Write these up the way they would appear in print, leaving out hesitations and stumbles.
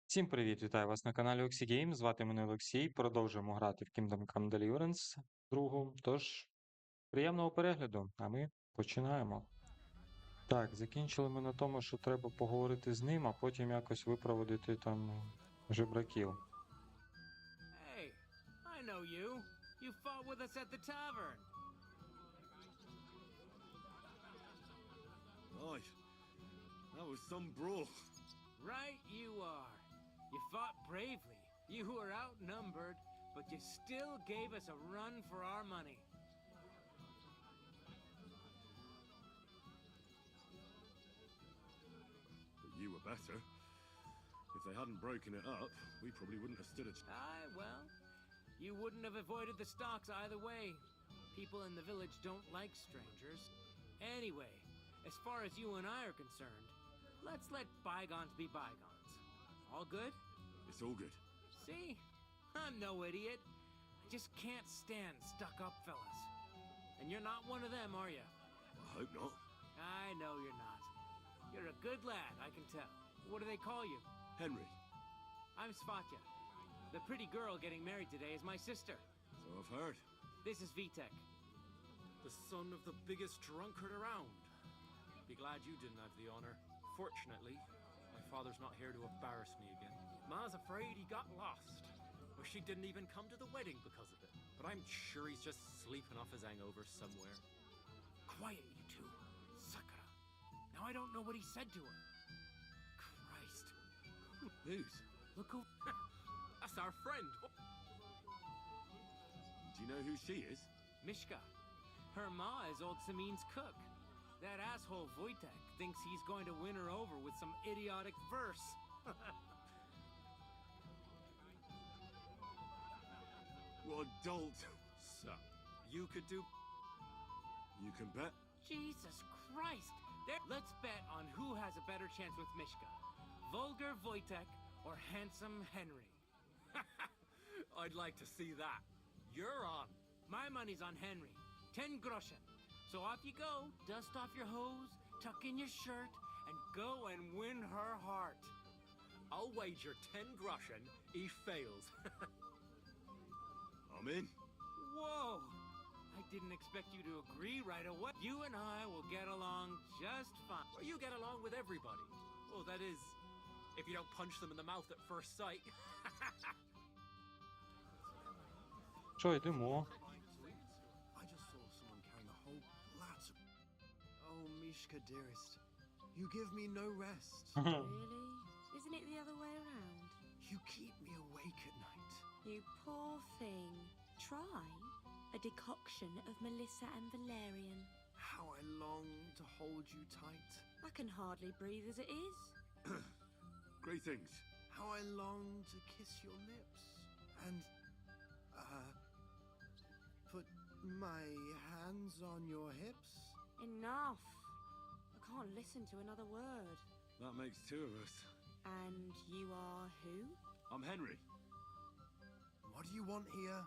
Всім привіт, вітаю вас на каналі Oxy Звати мене Олексій. Продовжуємо грати в Kingdom Come Deliverance другу. Тож, приємного перегляду, а ми починаємо. Так, закінчили ми на тому, що треба поговорити з ним, а потім якось випроводити там жебраків. Hey, I know you. You fought with us at the tavern. Right. That was some brawl. Right you are. You fought bravely. You were outnumbered, but you still gave us a run for our money. But you were better. If they hadn't broken it up, we probably wouldn't have stood a chance. Aye, well, you wouldn't have avoided the stocks either way. People in the village don't like strangers. Anyway, as far as you and I are concerned, let's let bygones be bygones. All good? It's all good. See? I'm no idiot. I just can't stand stuck-up fellas. And you're not one of them, are you? I hope not. I know you're not. You're a good lad, I can tell. What do they call you? Henry. I'm Svatya. The pretty girl getting married today is my sister. So I've heard. This is Vitek. The son of the biggest drunkard around. Be glad you didn't have the honor. Fortunately, my father's not here to embarrass me again. Ma's afraid he got lost. Or she didn't even come to the wedding because of it. But I'm sure he's just sleeping off his hangover somewhere. Quiet, you two. Sakura. Now I don't know what he said to her. Christ. Whose? Look who... That's our friend. Do you know who she is? Mishka. Her ma is old Samin's cook. That asshole Wojtek thinks he's going to win her over with some idiotic verse. What a dolt. So, you could do... You can bet. Jesus Christ! Let's bet on who has a better chance with Mishka. Vulgar Wojtek or handsome Henry. I'd like to see that. You're on. My money's on Henry. 10 groschen. So off you go, dust off your hose, tuck in your shirt, and go and win her heart. I'll wager 10 groschen he fails. I'm in. Whoa! I didn't expect you to agree right away. You and I will get along just fine. Well, you get along with everybody. Oh, that is, if you don't punch them in the mouth at first sight. Що, йдемо? I just saw someone carrying a whole lat of... Oh, Mishka, dearest, you give me no rest. Really? Isn't it the other way around? You keep me awake at night. You poor thing. Try a decoction of Melissa and Valerian. How I long to hold you tight. I can hardly breathe as it is. Great things. How I long to kiss your lips. And, put my hands on your hips. Enough. I can't listen to another word. That makes two of us. And you are who? I'm Henry. What do you want here?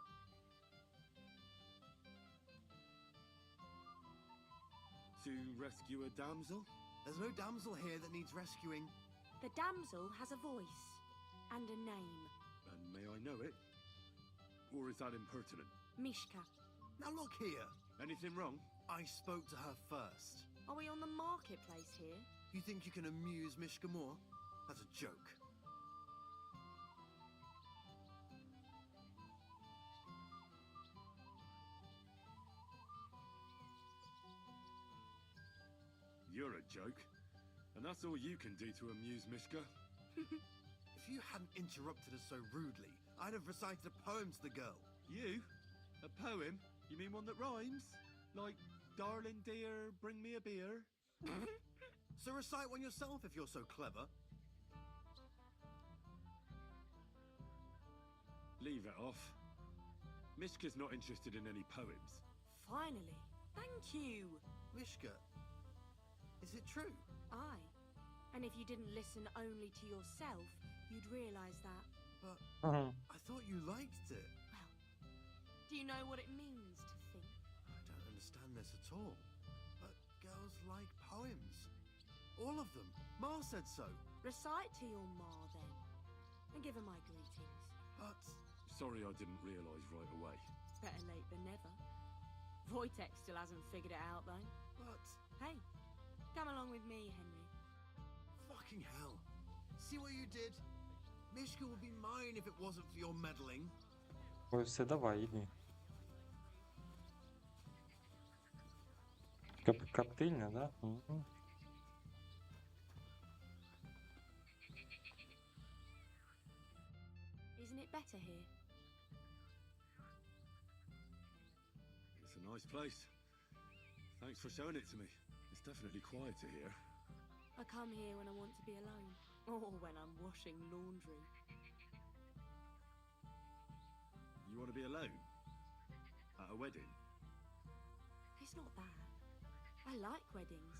To rescue a damsel? There's no damsel here that needs rescuing. The damsel has a voice and a name. And may I know it? Or is that impertinent? Mishka. Now look here. Anything wrong? I spoke to her first. Are we on the marketplace here? You think you can amuse Mishka more? That's a joke. You're a joke. And that's all you can do to amuse Mishka. If you hadn't interrupted us so rudely, I'd have recited a poem to the girl. You? A poem? You mean one that rhymes? Like, darling dear, bring me a beer? So recite one yourself if you're so clever. Leave it off. Mishka's not interested in any poems. Finally. Thank you. Mishka, is it true? Aye. And if you didn't listen only to yourself, you'd realise that. But Ага. I thought you liked it. Well, do you know what it means to think? I don't understand this at all. But girls like poems. All of them. Ma said so. Recite to your ma then, and give her my greetings. But Sorry I didn't realise right away. Better late than never. Wojtek still hasn't figured it out though. but Hey, come along with me, Henry. fucking hell. See what you did? Mishka would be mine if it wasn't for your meddling. Ой, все, давай, іди. Коптильня, да? Мгм. Isn't it better here? It's a nice place. Thanks for showing it to me. It's definitely quieter here. I come here when I want to be alone, or when I'm washing laundry. You want to be alone? At a wedding? It's not that. I like weddings.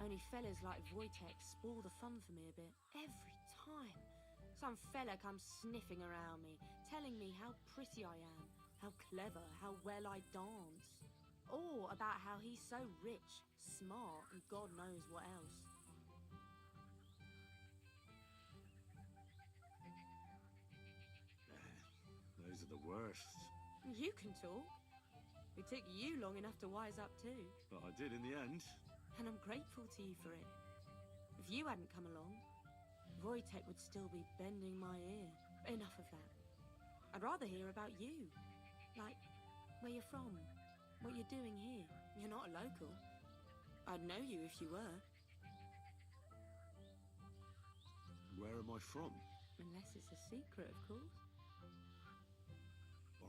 Only fellas like Wojtek spoil the fun for me a bit. Every time. Some fella comes sniffing around me, telling me how pretty I am, how clever, how well I dance. Or about how he's so rich, smart, and God knows what else. Those are the worst. You can talk. It took you long enough to wise up too. But I did in the end. And I'm grateful to you for it. If you hadn't come along, Wojtek would still be bending my ear. But enough of that. I'd rather hear about you. Like, where you're from, what you're doing here. You're not a local. I'd know you if you were. Where am I from? Unless it's a secret, of course.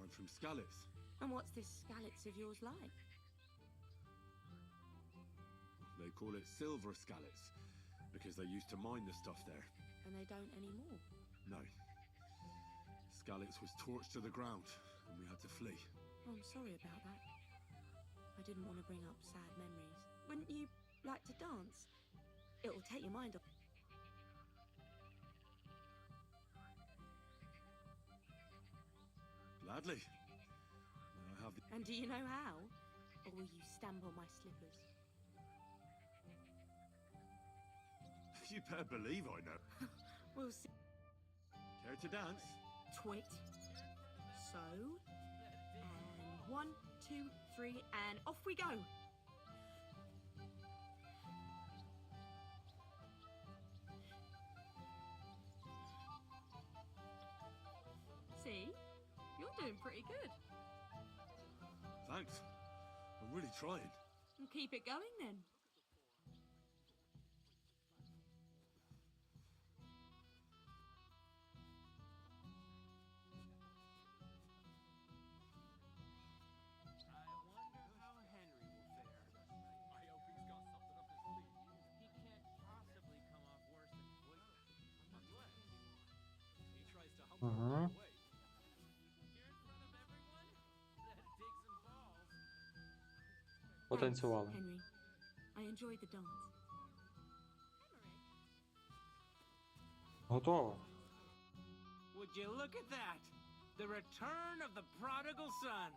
I'm from Skalitz. And what's this Skalitz of yours like? They call it Silver Skalitz because they used to mine the stuff there. And they don't anymore. No. Skalitz was torched to the ground and we had to flee. Oh, I'm sorry about that. I didn't want to bring up sad memories. Wouldn't you like to dance? It'll take your mind off. Gladly. May I have the... And do you know how? Or will you stamp on my slippers? You better believe I know. We'll see. Care to dance? Twit. So. And 1, 2, 3, and off we go. See? You're doing pretty good. Thanks. I'm really trying. And keep it going then. Угу. Потанцювали. Henry, I enjoyed the dance. Готово. Would you look at that? The return of the prodigal son.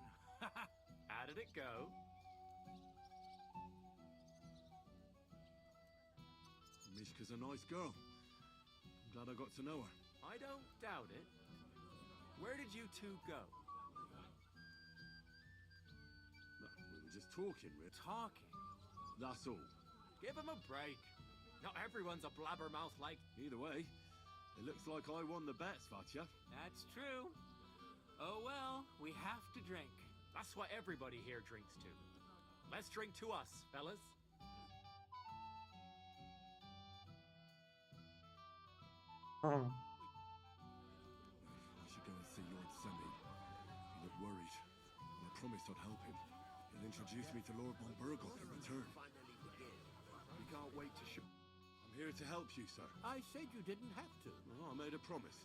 How did it go? Mishka's a nice girl. I'm glad I got to know her. I don't doubt it. Where did you two go? No, we were just talking, Rip. Talking. That's all. Give him a break. Not everyone's a blabbermouth like... Either way, it looks like I won the bet, Svatya. That's true. Oh well, we have to drink. That's what everybody here drinks to. Let's drink to us, fellas. Ага. I should go and see Lord Semi. He looked worried. And I promised I'd help him. He'll introduce me to Lord von Burgos in return. We can't wait to show. I'm here to help you, sir. I said you didn't have to. Well, I made a promise.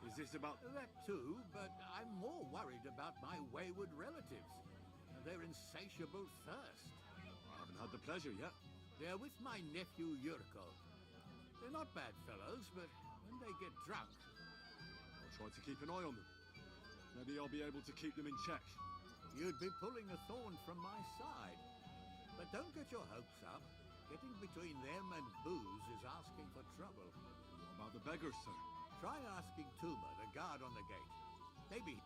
Is this about... That too, but I'm more worried about my wayward relatives and their insatiable thirst. I haven't had the pleasure yet. They're with my nephew Yurko. They're not bad fellows, but when they get drunk... I'll try to keep an eye on them. Maybe I'll be able to keep them in check. You'd be pulling a thorn from my side. But don't get your hopes up. Getting between them and booze is asking for trouble. What about the beggars, sir? Try asking Tuma, the guard on the gate. Maybe.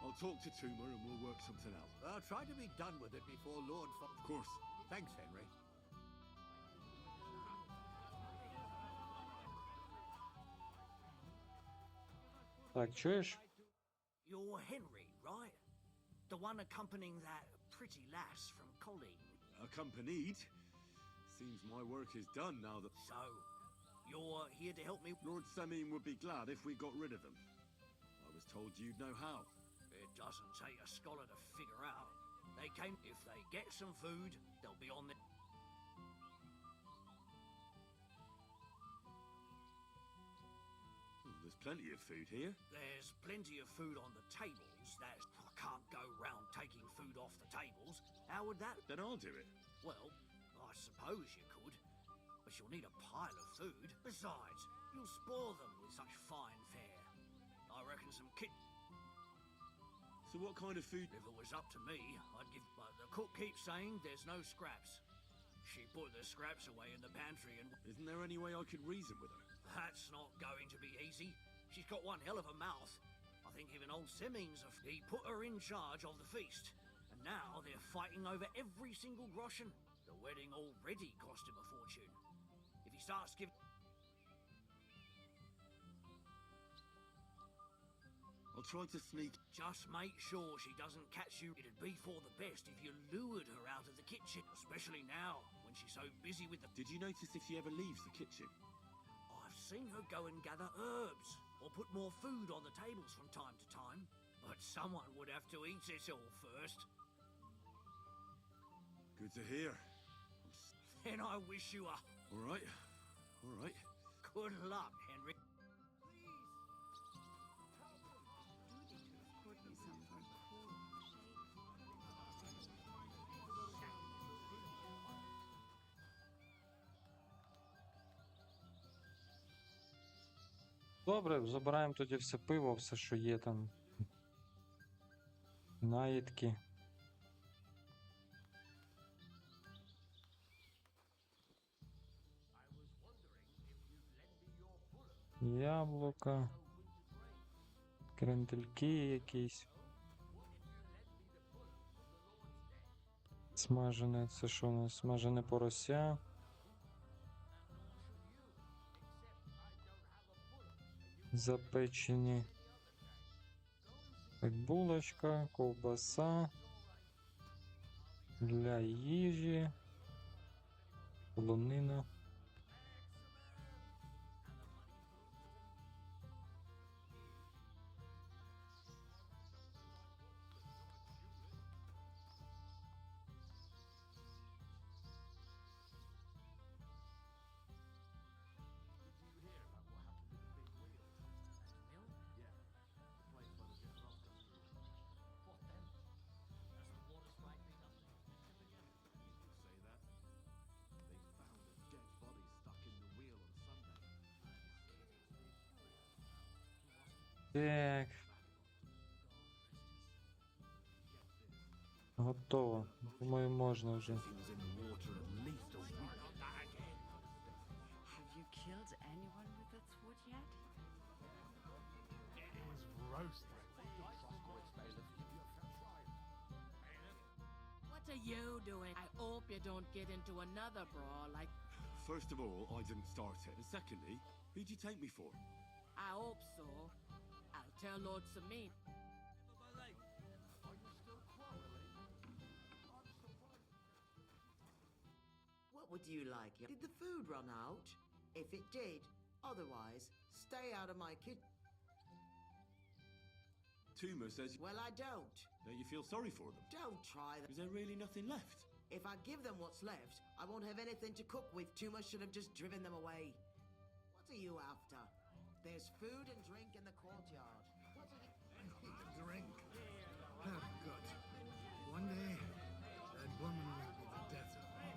I'll talk to Tuma and we'll work something out. Try to be done with it before Lord. Of course. Thanks, Henry. Так, чуєш? You're Henry, right? The one accompanying that pretty lass from Colleen. Accompanied? Seems my work is done now that So, you're here to help me? Lord Semin would be glad if we got rid of them. I was told you'd know how. It doesn't take a scholar to figure out. They came. If they get some food, they'll be on the. There's plenty of food here. There's plenty of food on the tables. That's. I can't go round taking food off the tables. How would that? Then I'll do it. Well, I suppose you could, but you'll need a pile of food. Besides, you'll spoil them with such fine fare. I reckon some kit. So what kind of food? If it was up to me, I'd give. But the cook keeps saying there's no scraps. She put the scraps away in the pantry and. Isn't there any way I could reason with her? That's not going to be easy. She's got one hell of a mouth. I think even old Semmings, he put her in charge of the feast. And now they're fighting over every single groschen. The wedding already cost him a fortune. If he starts giving... I'll try to sneak. Just make sure she doesn't catch you. It'd be for the best if you lured her out of the kitchen. Especially now, when she's so busy with the... Did you notice if she ever leaves the kitchen? I've seen her go and gather herbs, or put more food on the tables from time to time. But someone would have to eat it all first. Good to hear. Then I wish you a... All right. All right. Good luck, Henry. Добре, забираємо тоді все пиво, все, що є там. Наїдки. Яблука. Крендельки якісь. Смажене, це що у нас? Смажене порося. Запечені. Так, булочка, ковбаса. Для їжі. Полонина. Так. Готово. Думаю, можна вже. Have you killed anyone with that sword yet? What are you doing? I hope you don't get into another brawl like... First of all, I didn't start it. And secondly, who'd you take me for? I hope so. I'll tell Lord Samin. What would you like? Did the food run out? If it did, otherwise, stay out of my kitchen. Tuma says, Well, I don't. don't you feel sorry for them? Don't try that. Is there really nothing left? If I give them what's left, I won't have anything to cook with. Tuma should have just driven them away. What are you after? There's food and drink in the courtyard. What are you... I need a drink. Oh, God. One day, that woman will be the death of me.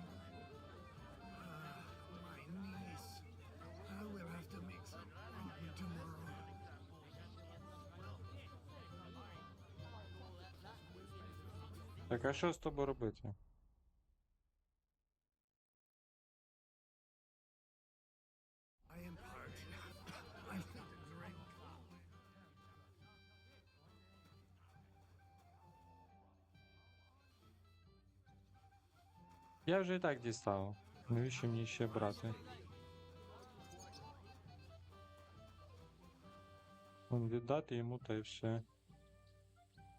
My knees. I will have to make some ointment tomorrow. Так, а що з тобою робити? I am parched. I need a drink. Я вже і так дістав. Навіщо мені ще брати? Вон, віддати йому та й все.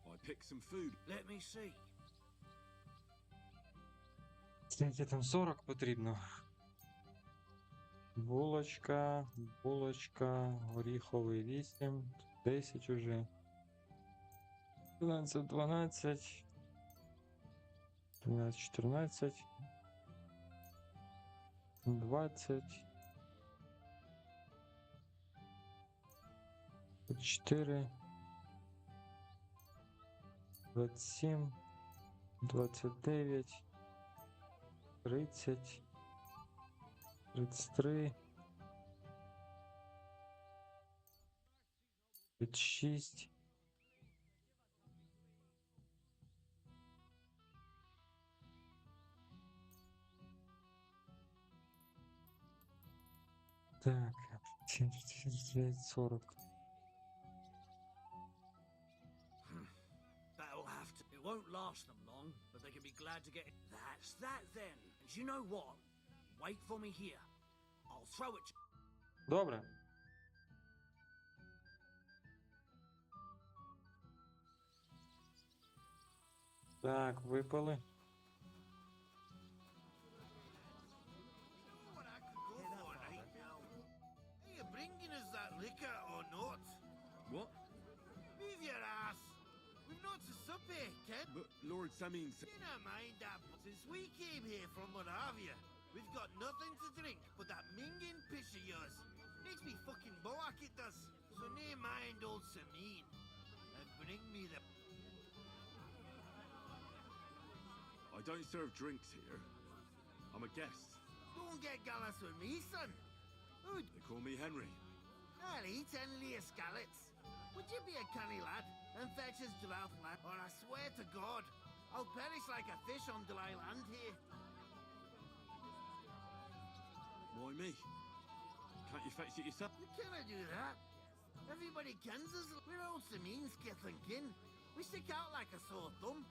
I picked some food. Let me see. Скільки там 40 потрібно? Булочка, булочка, горіховий 8, 10 уже. 12, 12. 13, 14. 20. 4. 27. 29. 30. 33. 36. Так, 79, 40. That'll have to. It won't last them long, but they can be glad to get it. That's that then. And you know what? Wait for me here. I'll throw it. Добре. Так, випали. Are you bringing us that liquor or not? What? Move your ass. We've not to sup here, Ken. But Lord Samin said... Never mind that. Since we came here from Moravia, we've got nothing to drink but that minging piss of yours. Makes me fucking boak, it does. So near mind old Samin. And bring me the... I don't serve drinks here. I'm a guest. Don't get gallus with me, son. Who'd... They call me Henry. I'll eat 10 layer scallets. Would you be a canny lad and fetch us draft lad? Or I swear to God, I'll perish like a fish on dry land here. Why me? Can't you fetch it yourself? You cannot do that. Everybody kens us. We're old Saminski thinking. We stick out like a sore thumb.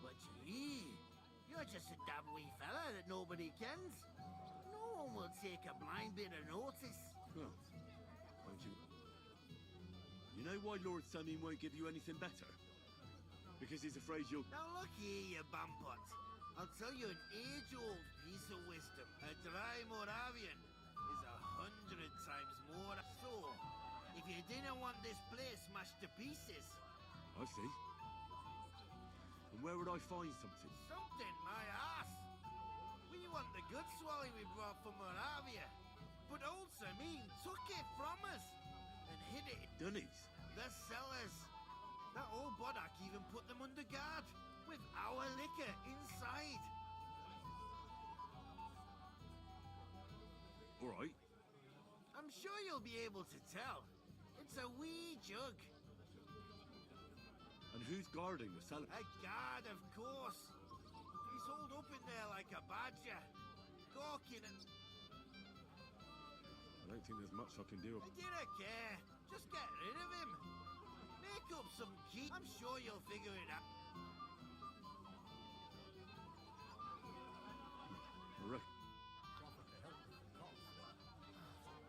But gee, you're just a damn wee fella that nobody kens. No one will take a blind bit of notice. Well, don't you... You know why Lord Samin won't give you anything better? Because he's afraid you'll... Now look here, you bampot. I'll tell you an age-old piece of wisdom. A dry Moravian is 100 times more. So, if you didn't want this place smashed to pieces... I see. And where would I find something? Something, my ass! We want the good swally we brought from Moravia. But old Samin took it from us and hid it. Dunnies? The cellars. That old Bodak even put them under guard with our liquor inside. All right. I'm sure you'll be able to tell. It's a wee jug. And who's guarding the cellar? A guard, of course. He's holed up in there like a badger. Gawking and... I don't think there's much I can do. I don't care. Just get rid of him. Make up some key. I'm sure you'll figure it out. I reckon.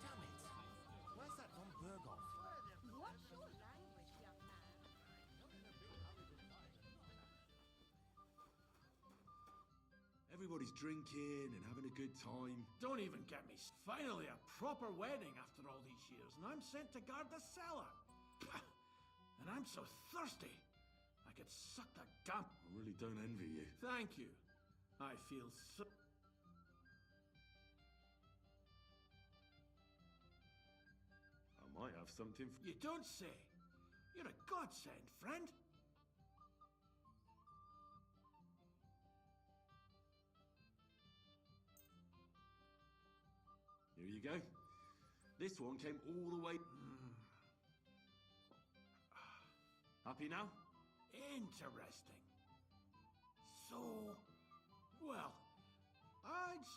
Damn it! Where's that Von Berghoff? What's your language, young man? Everybody's drinking and having a good time. Don't even get me. Finally, a proper wedding after all these years, and I'm sent to guard the cellar. Pah! And I'm so thirsty. I could suck the damp. I really don't envy you. Thank you. I feel so... I might have something for... You don't say. You're a godsend, friend. Here you go. This one came all the way... Happy now? Interesting.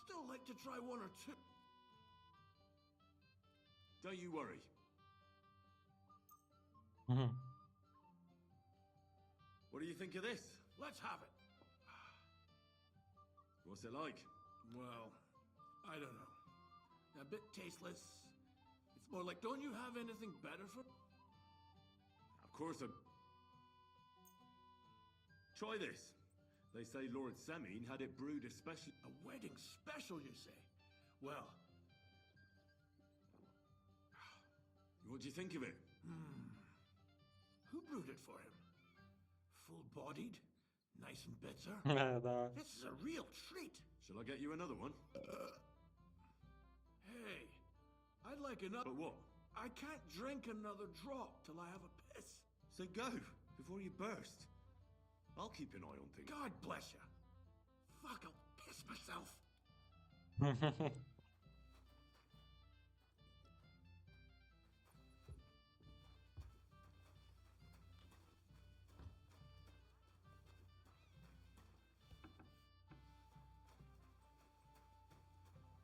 still like to try one or two. Don't you worry. Угу. What do you think of this? Let's have it. What's it like? Well, I don't know. A bit tasteless. It's more like, don't you have anything better for... Of course I... Try this. They say Lord Semine had it brewed especially... A wedding special, you say? Well... What do you think of it? Who brewed it for him? Full-bodied? Nice and bitter? Да. This is a real treat. Shall I get you another one? Hey, I'd like another... But what? I can't drink another drop till I have a piss. So go, before you burst. I'll keep an eye on things. God bless you. Fuck, I'll piss myself.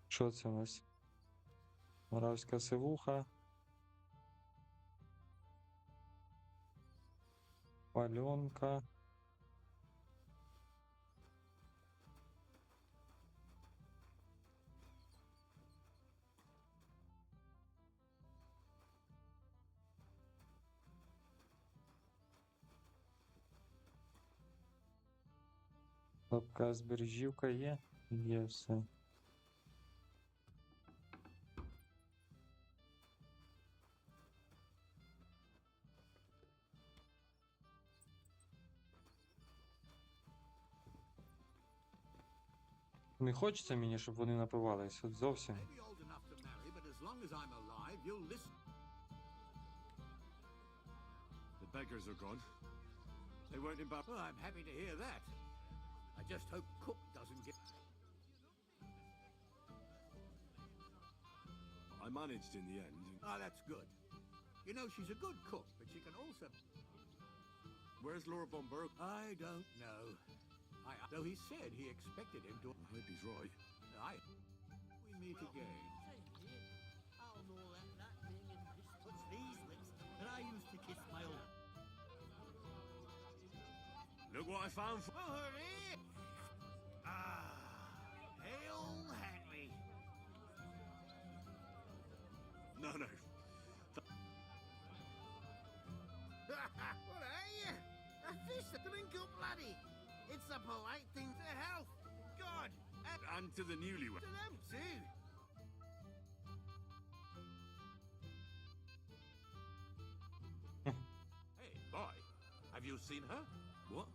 Що це у нас? Моравська сивуха. Пальонка. Лапка з біржівка є? Є все. Не хочеться мені, щоб вони напивались, от зовсім. Maybe old enough to marry, but as long as I'm alive, you'll listen. The beggars are gone. They weren't in bad... Well, I'm happy to hear that. I just hope Cook doesn't get... I managed in the end. Ah, that's good. You know, she's a good cook, but she can also... Where's Lord von Berg? I don't know. Though he said he expected him to... I hope he's right. We meet again. I'll know that thing and just touch these lips that I used to kiss my old... Look what I found for... Oh, hurry! Ah, Hail Henry! No, no. What are you? A fish to drink up, laddie. It's a polite thing to health. God, And to the newlywed. to them too. Hey, boy, have you seen her? What?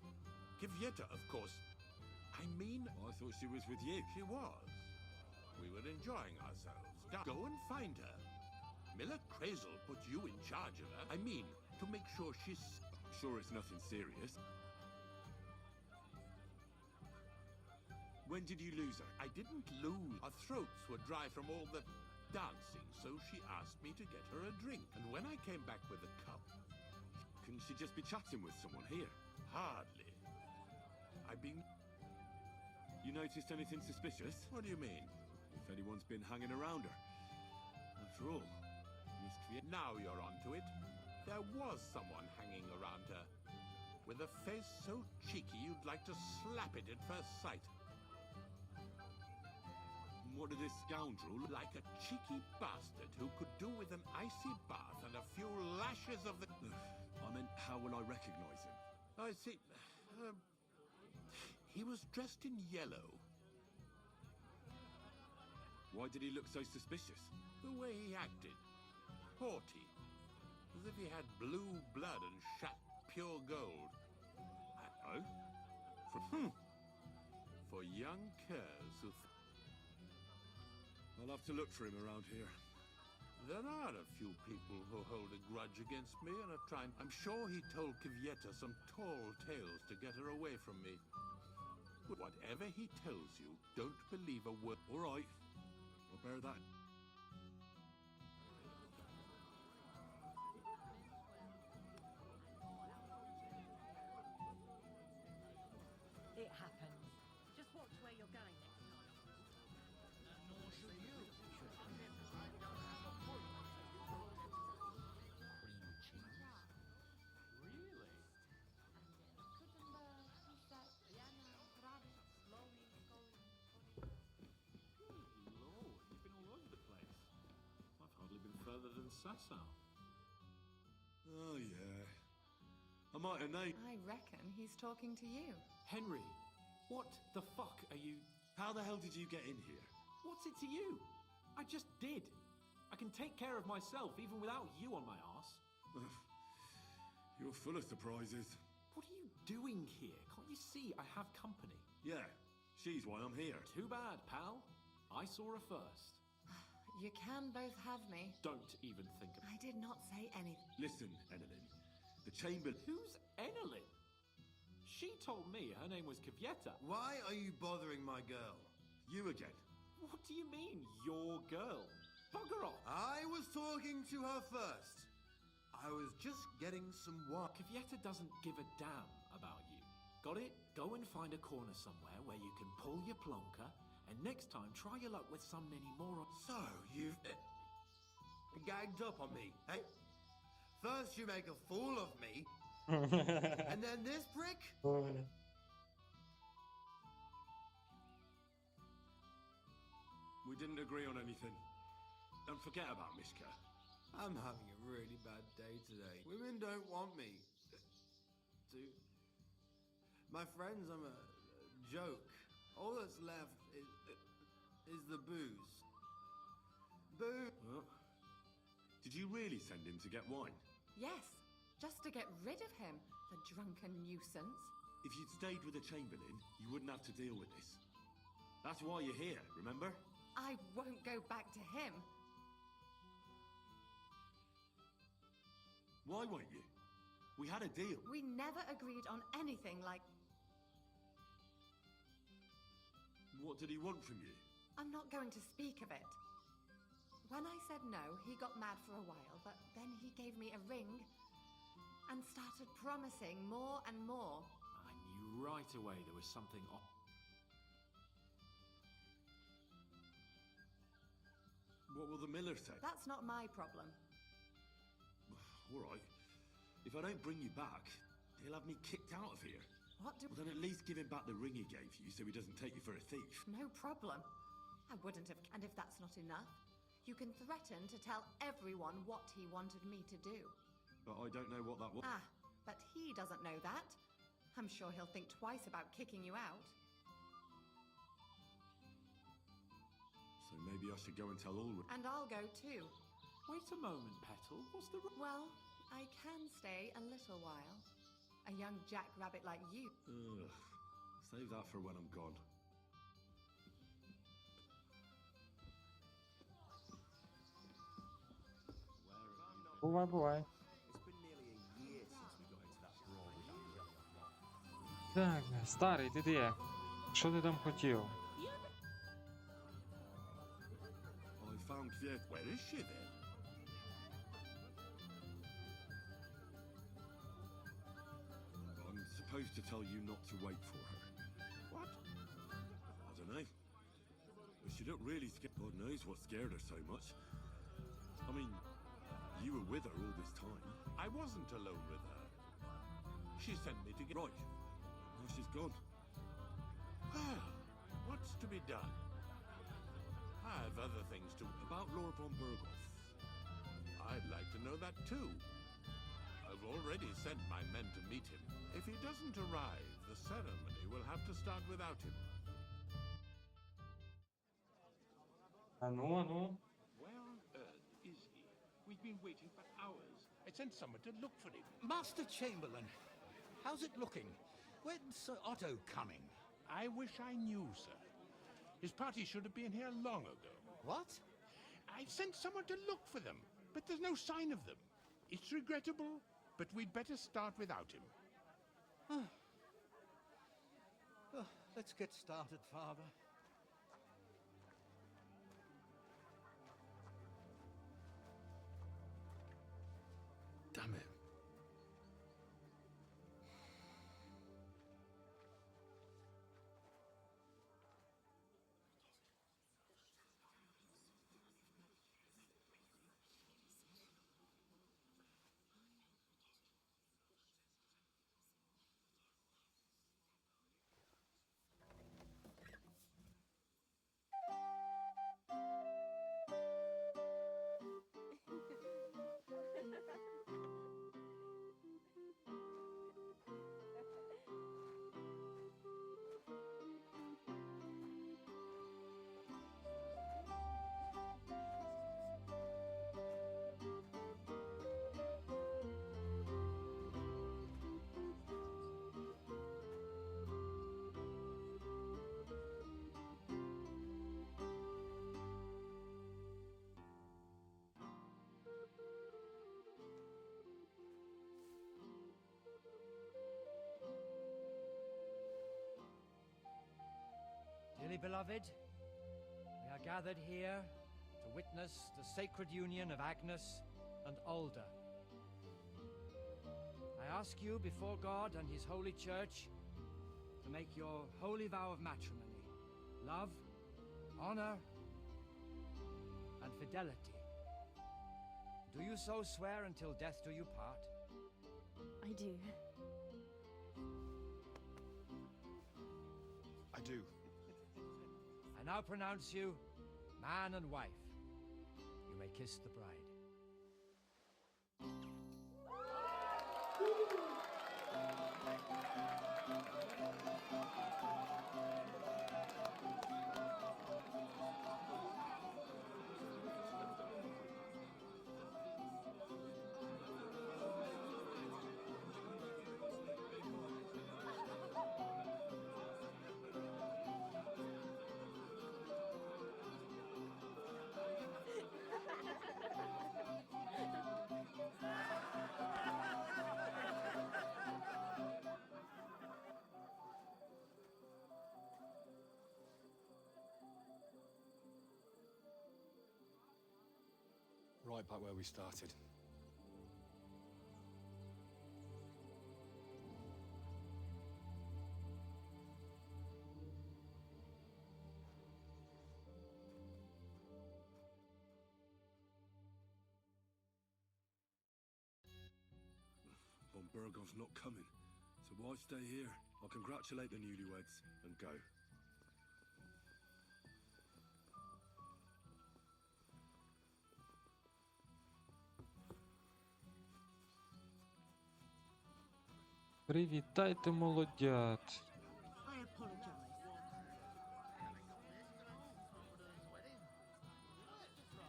Kivieta, of course. I mean, I thought she was with you. she was. We were enjoying ourselves. Go and find her. Miller Crazel put you in charge of her. I mean, to make sure she's... Sure it's nothing serious. When did you lose her? I didn't lose. Our throats were dry from all the dancing, so she asked me to get her a drink. And when I came back with a cup, Couldn't she just be chatting with someone here? hardly. I've been... You noticed anything suspicious? What do you mean? If anyone's been hanging around her. After all, Miss Kviet... Now you're onto it. There was someone hanging around her. With a face so cheeky you'd like to slap it at first sight. What did this scoundrel... Like a cheeky bastard who could do with an icy bath and a few lashes of the... I meant, how will I recognize him? I see. He was dressed in yellow. Why did he look so suspicious? The way he acted. Haughty. As if he had blue blood and shat pure gold. Oh? For young curs who... I'll have to look for him around here. There are a few people who hold a grudge against me and are trying... I'm sure he told Kivieta some tall tales to get her away from me. Whatever he tells you, don't believe a word. All right. I'll bear that. It happens. Just watch where you're going next time. that sound? Oh, yeah. I might have named... I reckon he's talking to you. Henry, what the fuck are you... How the hell did you get in here? What's it to you? I just did. I can take care of myself even without you on my arse. You're full of surprises. What are you doing here? Can't you see I have company? Yeah, she's why I'm here. Too bad, pal. I saw her first. You can both have me. Don't even think of it. I did not say anything. Listen, Enelin. The Chamberlain... Who's Enelin? She told me her name was Kavieta. Why are you bothering my girl? You again. What do you mean, your girl? Bugger off! I was talking to her first. I was just getting some wine. Kavieta doesn't give a damn about you. Got it? Go and find a corner somewhere where you can pull your plonker, and next time try your luck with some many more. So, you've gagged up on me, eh? First you make a fool of me, and then this prick? We didn't agree on anything. Don't forget about Mishka. I'm having a really bad day today. Women don't want me. My friends, I'm a joke. All that's left is the booze. Well, did you really send him to get wine? Yes, just to get rid of him, the drunken nuisance. If you'd stayed with the Chamberlain, you wouldn't have to deal with this. That's why you're here, remember? I won't go back to him. Why won't you? We had a deal. We never agreed on anything like... What did he want from you? I'm not going to speak of it. When I said no, he got mad for a while, but then he gave me a ring and started promising more and more. I knew right away there was something off. What will the miller say? That's not my problem. All right. If I don't bring you back, he'll have me kicked out of here. What do... Well, then at least give him back the ring he gave you so he doesn't take you for a thief. No problem. I wouldn't have... And if that's not enough, you can threaten to tell everyone what he wanted me to do. But I don't know what that was. Ah, but he doesn't know that. I'm sure he'll think twice about kicking you out. So maybe I should go and tell Ulrich. And I'll go too. Wait a moment, Petal. What's the... Well, I can stay a little while. A young jackrabbit like you. Ugh. Save that for when I'm gone. Бувай, бувай. Так, старий, ти де? Що ти там хотів? I found Kviet. Where is she then? I'm supposed to tell you not to wait for her. What? I don't know. But she looked really scared. God knows what scared her so much. I mean, you were with her all this time. I wasn't alone with her. She sent me to get... Right. Now she's gone. Well, what's to be done? I have other things to... About Lord von Berghoff. I'd like to know that too. I've already sent my men to meet him. If he doesn't arrive, the ceremony will have to start without him. Ану, ану. Where on earth is he? We've been waiting for hours. I sent someone to look for him. Master Chamberlain, how's it looking? When's Sir Otto coming? I wish I knew, sir. His party should have been here long ago. What? I've sent someone to look for them, but there's no sign of them. It's regrettable, but we'd better start without him. Oh, let's get started, Father. Damn it. Dearly beloved, we are gathered here to witness the sacred union of Agnes and Alda. I ask you before God and his holy church to make your holy vow of matrimony, love, honor, and fidelity. Do you so swear until death do you part? I do. I do. I now pronounce you man and wife. You may kiss the bride. Right back where we started. Von Bergov's not coming, so why stay here? I'll congratulate the newlyweds and go. Привітайте молодят. I apologize.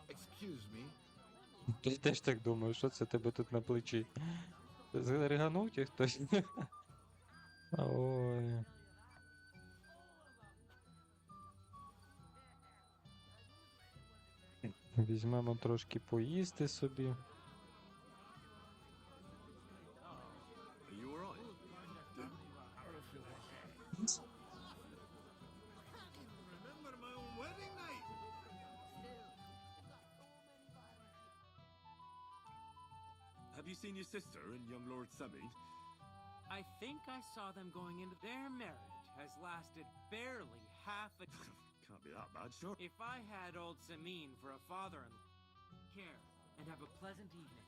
Excuse me. Я теж так думаю, що це тебе тут на плечі. Зриганув ті хтось? Ой. Візьмемо трошки поїсти собі. Are you alright? Remember my own wedding night? Have you seen your sister and young Lord Samin? I think I saw them going into their marriage has lasted barely half a... Can't be that bad, sure. If I had old Samin for a father-in-law, care, and have a pleasant evening.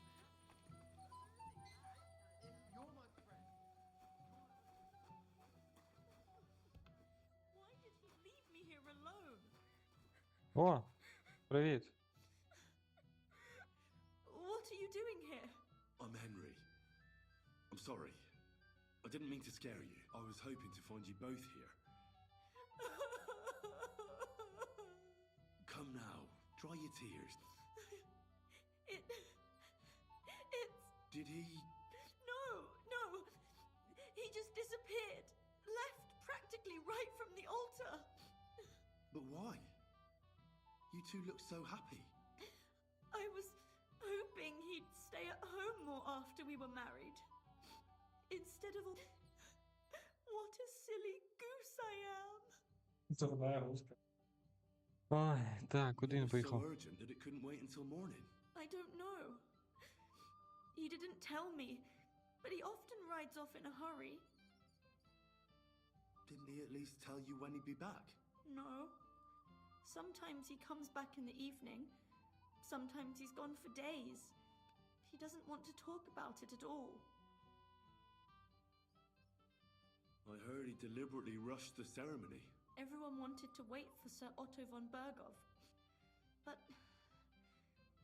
Why did he leave me here alone? О, привіт. What are you doing here? I'm Henry. I'm sorry. I didn't mean to scare you. I was hoping to find you both here. Come now, dry your tears. It's... Did he... No, no. He just disappeared. Left practically right from the altar. But why? You two look so happy. I was hoping he'd stay at home more after we were married. Instead of all... What a silly goose I am. Ой, так, куди It він was so поїхав? urgent that it couldn't wait until morning. I don't know. He didn't tell me, but he often rides off in a hurry. Didn't he at least tell you when he'd be back? No. Sometimes he comes back in the evening. Sometimes he's gone for days. He doesn't want to talk about it at all. I heard he deliberately rushed the ceremony. Everyone wanted to wait for Sir Otto von Bergov. But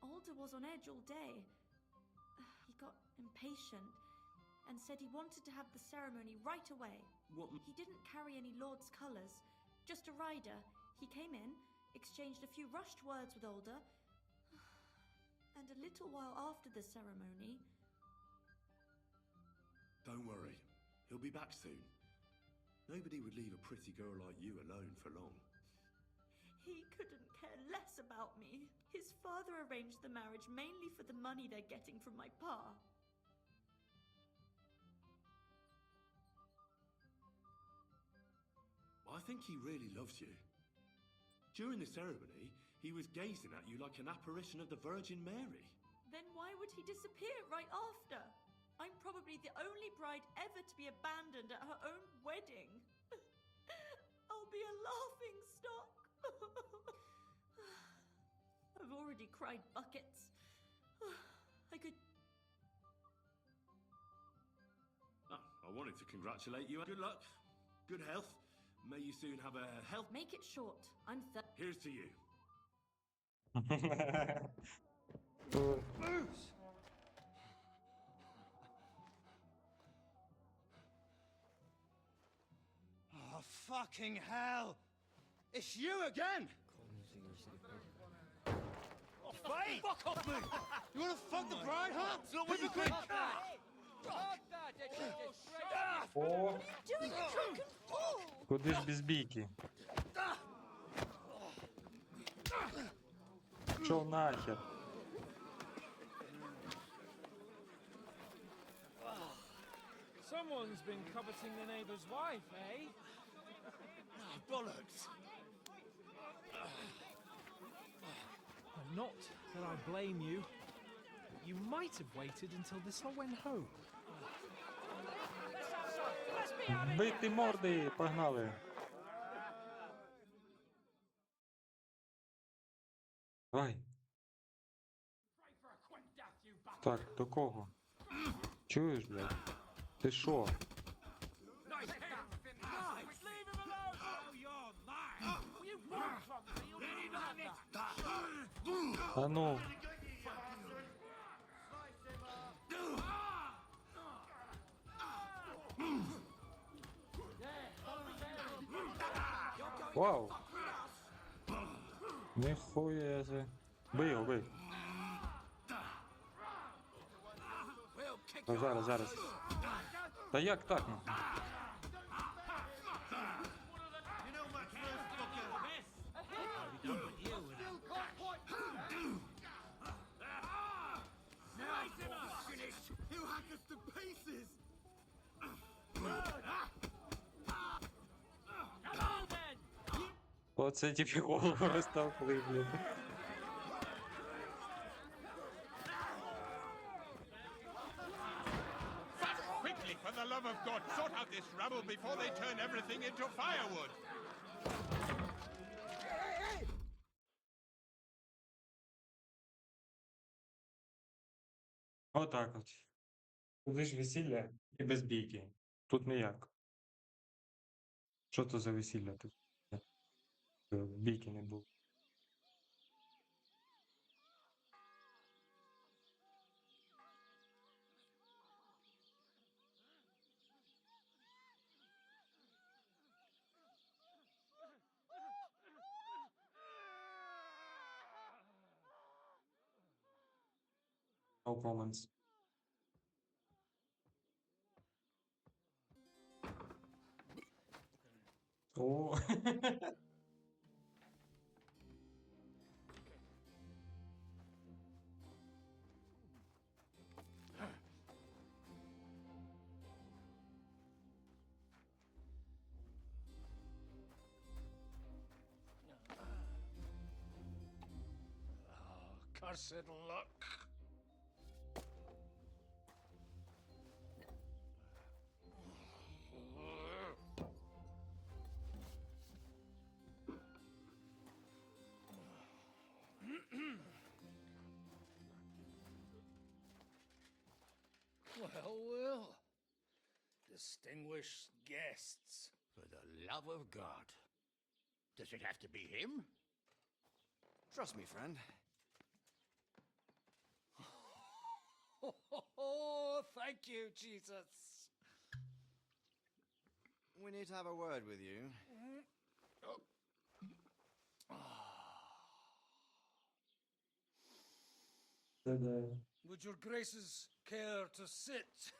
Alda was on edge all day. He got impatient and said he wanted to have the ceremony right away. What? He didn't carry any lord's colours, just a rider. He came in, exchanged a few rushed words with Alda, and a little while after the ceremony... Don't worry, he'll be back soon. Nobody would leave a pretty girl like you alone for long. He couldn't care less about me. His father arranged the marriage mainly for the money they're getting from my pa. I think he really loves you. During the ceremony, he was gazing at you like an apparition of the Virgin Mary. Then why would he disappear right after? I'm probably the only bride ever to be abandoned at her own wedding. I'll be a laughing stock. I've already cried buckets. I could... Oh, I wanted to congratulate you. Good luck. Good health. May you soon have a health... Make it short. I'm Here's to you. Moose! Oh, fucking hell! It's you again! Oh, Faye! Fuck off me! You wanna fuck the bride, huh? It's not what you think! О, куди ж без бійки? Що нахер? Someone's been coveting the neighbor's wife, eh? Bollocks! Not that I blame you. You might have waited until this all went home. Бити морди, погнали. Давай. Так, до кого? Чуєш, блядь? Ти шо? А ну. Вау. Ніхуя себе. Бий його, бий. Ну, зараз. Та як так, ну? He'll hack us to pieces! Оце тільки голову розтовкли, блін. Quickly, for the love of God, sort out this rabble before they turn everything into firewood! Отак от. Туди ж весілля і без бійки. Тут ніяк. Що то за весілля тут? Бійки не було. No comments. О. Cursed luck. Well. Distinguished guests. For the love of God. Does it have to be him? Trust me, friend. Oh, thank you, Jesus. We need to have a word with you. Would your graces care to sit?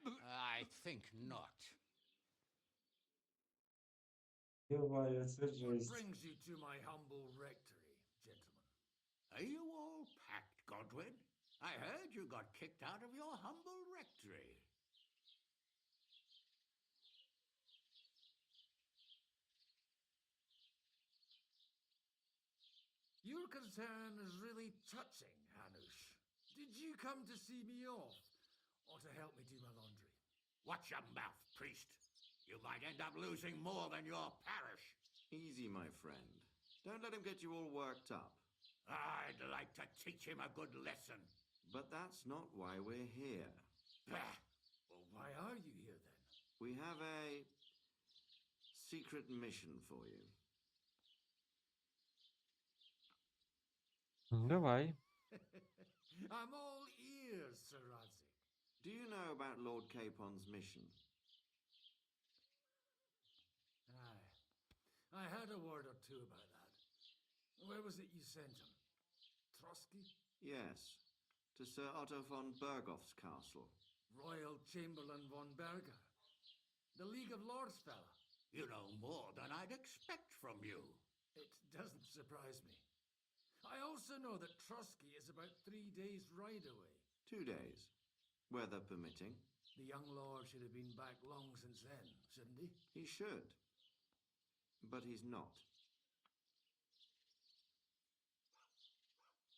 I think not. What brings you to my humble rectory, gentlemen? Are you all packed, Godwin? I heard you got kicked out of your humble rectory. Your concern is really touching, Hanush. Did you come to see me off, or to help me do my laundry? Watch your mouth, priest. You might end up losing more than your parish. Easy, my friend. Don't let him get you all worked up. I'd like to teach him a good lesson. But that's not why we're here. Bah! Well, why are you here then? We have a secret mission for you. Давай. I'm all ears, Sir Radzik. Do you know about Lord Capon's mission? Aye. I had a word or two about that. Where was it you sent him? Trotsky? Yes, to Sir Otto von Bergoff's castle. Royal Chamberlain von Berger. The League of Lords fella. You know more than I'd expect from you. It doesn't surprise me. I also know that Trotsky is about 3 days' ride away. 2 days, weather permitting. The young lord should have been back long since then, shouldn't he? He should. But he's not.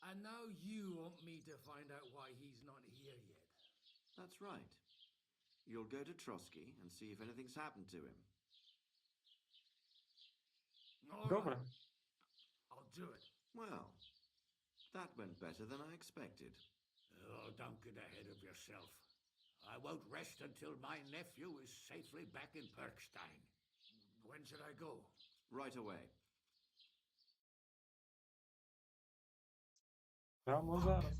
And now you want me to find out why he's not here yet. That's right. You'll go to Trotsky and see if anything's happened to him. All Добре. right. I'll do it. Well, that went better than I expected. Oh, don't get ahead of yourself. I won't rest until my nephew is safely back in Perkstein. When should I go? Right away. Прямо зараз.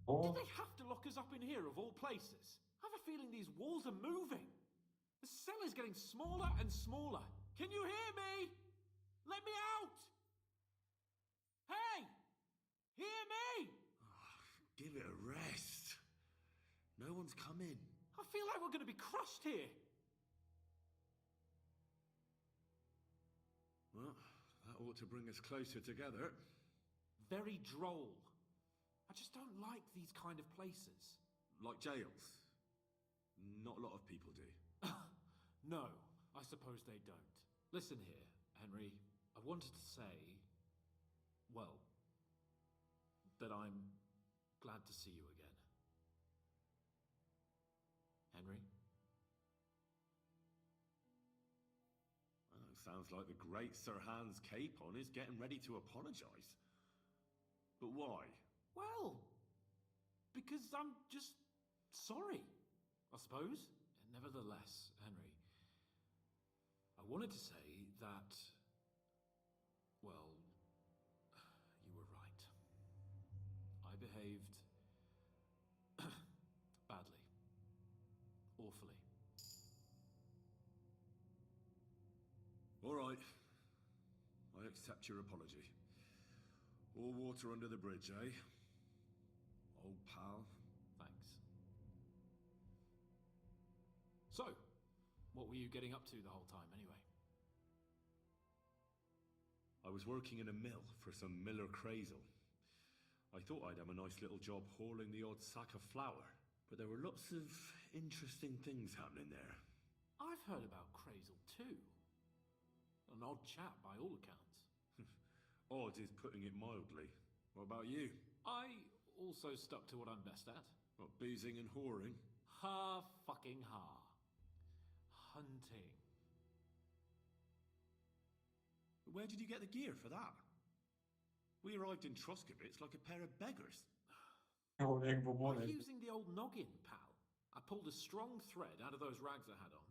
Did О, they have to lock us up in here of all places? I have a feeling these walls are moving. The cell is getting smaller and smaller. Can you hear me? Let me out! Hey! Hear me! Give it a rest. No one's come in. I feel like we're going to be crushed here. Well, that ought to bring us closer together. Very droll. I just don't like these kind of places. Like jails. Not a lot of people do. No, I suppose they don't. Listen here, Henry. I wanted to say, well, that I'm glad to see you again. Henry? Well, it sounds like the great Sir Hans Capon is getting ready to apologise. But why? Well, because I'm just sorry, I suppose. Nevertheless, Henry, I wanted to say that, well, you were right. I behaved badly, awfully. All right. I accept your apology. All water under the bridge, eh? Old pal. Thanks. So, what were you getting up to the whole time, anyway? I was working in a mill for some Miller Crazel. I thought I'd have a nice little job hauling the odd sack of flour, but there were lots of interesting things happening there. I've heard about Crazel too. An odd chap by all accounts. Odd is putting it mildly. What about you? I also stuck to what I'm best at. What, boozing and whoring? Ha fucking ha. Hunting. Where did you get the gear for that? We arrived in Troskowitz like a pair of beggars. О, як би By вони. using the old noggin, pal. I pulled a strong thread out of those rags I had on,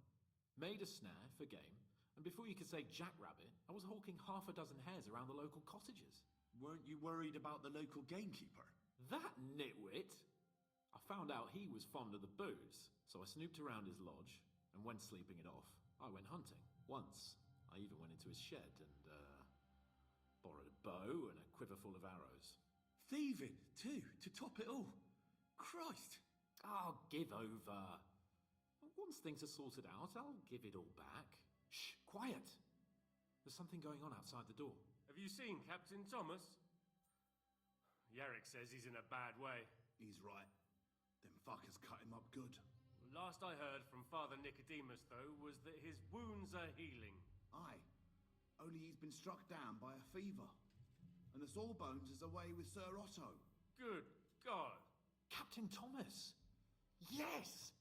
made a snare for game, and before you could say jackrabbit, I was hawking half a dozen hares around the local cottages. Weren't you worried about the local gamekeeper? That nitwit! I found out he was fond of the booze, so I snooped around his lodge, and when sleeping it off, I went hunting. Once, I even went into his shed and, borrowed a bow and a quiver full of arrows. Thieving, too, to top it all. Christ! Oh, give over. Once things are sorted out, I'll give it all back. Shh, quiet! There's something going on outside the door. Have you seen Captain Thomas? Yarrick says he's in a bad way. He's right. Them fuckers cut him up good. Last I heard from Father Nicodemus, though, was that his wounds are healing. Aye. Only he's been struck down by a fever. and the Sawbones is away with Sir Otto. Good God. Captain Thomas! Yes!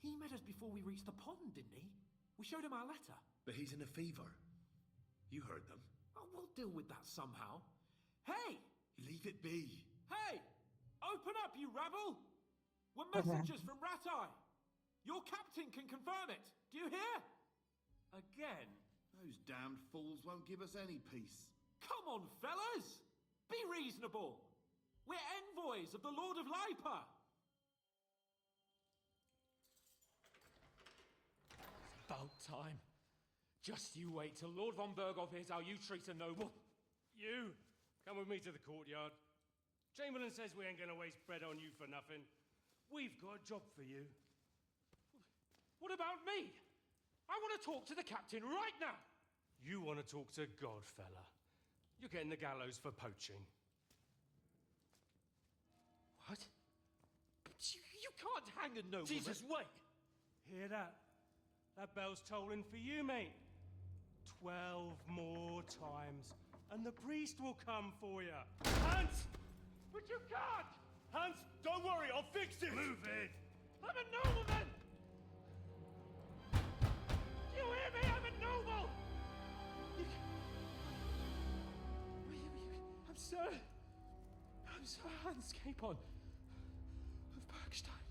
He met us before we reached the pond, didn't he? We showed him our letter. But he's in a fever. You heard them. Oh, we'll deal with that somehow. Hey! Leave it be. Hey! Open up, you rabble! We're messengers from Ratai. Your captain can confirm it. Do you hear? Again? Those damned fools won't give us any peace. Come on, fellas! Be reasonable! We're envoys of the Lord of Lipa! About time. Just you wait till Lord von Berghoff hears how you treat a noble. You, come with me to the courtyard. Chamberlain says we ain't gonna waste bread on you for nothing. We've got a job for you. What about me? I want to talk to the captain right now. You want to talk to God, fella. You're getting the gallows for poaching. What? But you can't hang a nobleman. Jesus, wait! Hear that? That bell's tolling for you, mate. 12 more times, and the priest will come for you. Hans! But you can't! Hans, don't worry, I'll fix it! Move it! I'm a nobleman! You hear me? I'm a noble! I'm Sir Hans Capon of Bergstein.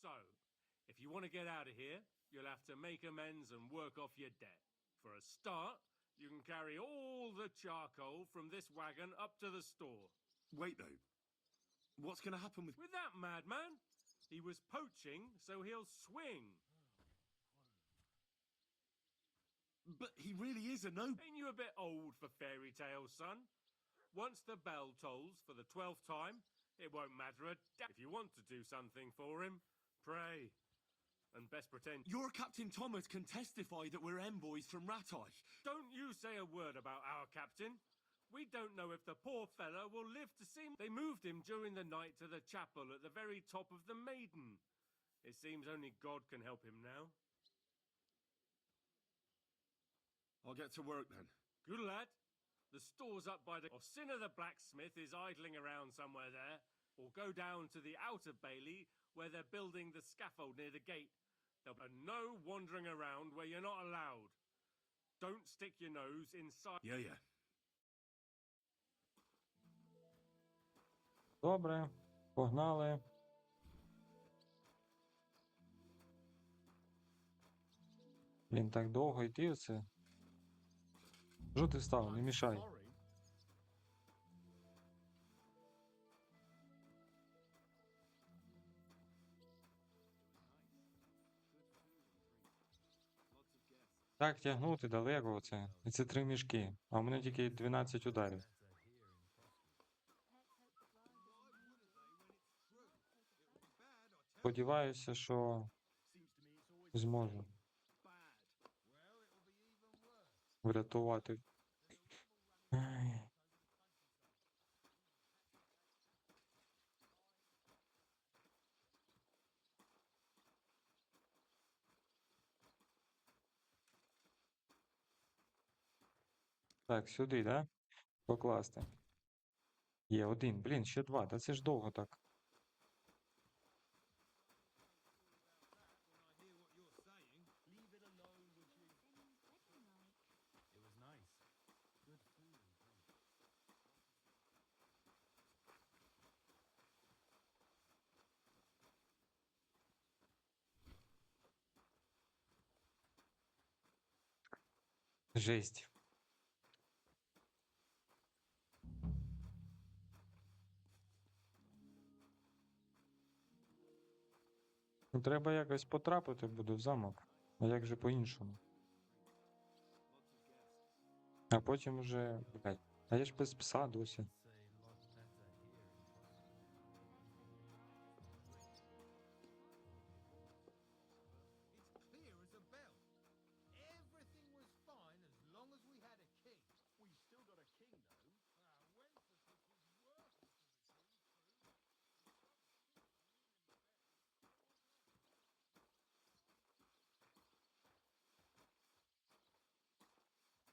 So, if you want to get out of here, you'll have to make amends and work off your debt. For a start, you can carry all the charcoal from this wagon up to the store. Wait, though. What's going to happen with... With that madman? He was poaching, so he'll swing. But he really is a noble. Ain't you a bit old for fairy tales, son? Once the bell tolls for the 12th time, it won't matter a damn. If you want to do something for him, pray. And best pretend... Your Captain Thomas can testify that we're envoys from Ratai. Don't you say a word about our captain. We don't know if the poor fella will live to see... They moved him during the night to the chapel at the very top of the Maiden. It seems only God can help him now. I'll get to work then. Good lad. The store's up by the... Or Sinner the blacksmith is idling around somewhere there. Or go down to the outer bailey where they're building the scaffold near the gate. There'll be no wandering around where you're not allowed. Don't stick your nose inside... Yeah. Добре, погнали. Блін, так довго йти оце. Що ти встав? Не мішай. Так тягнути далеко оце. І це 3 мішки. А у мене тільки 12 ударів. Сподіваюся, що зможу врятувати. Ай. Так, сюди, да? Покласти. Є 1. Блін, ще 2. Та це ж довго так. Жесть. Ну, треба якось потрапити буде в замок. А як же по-іншому? А потім уже, блядь, а я ж без пса досі.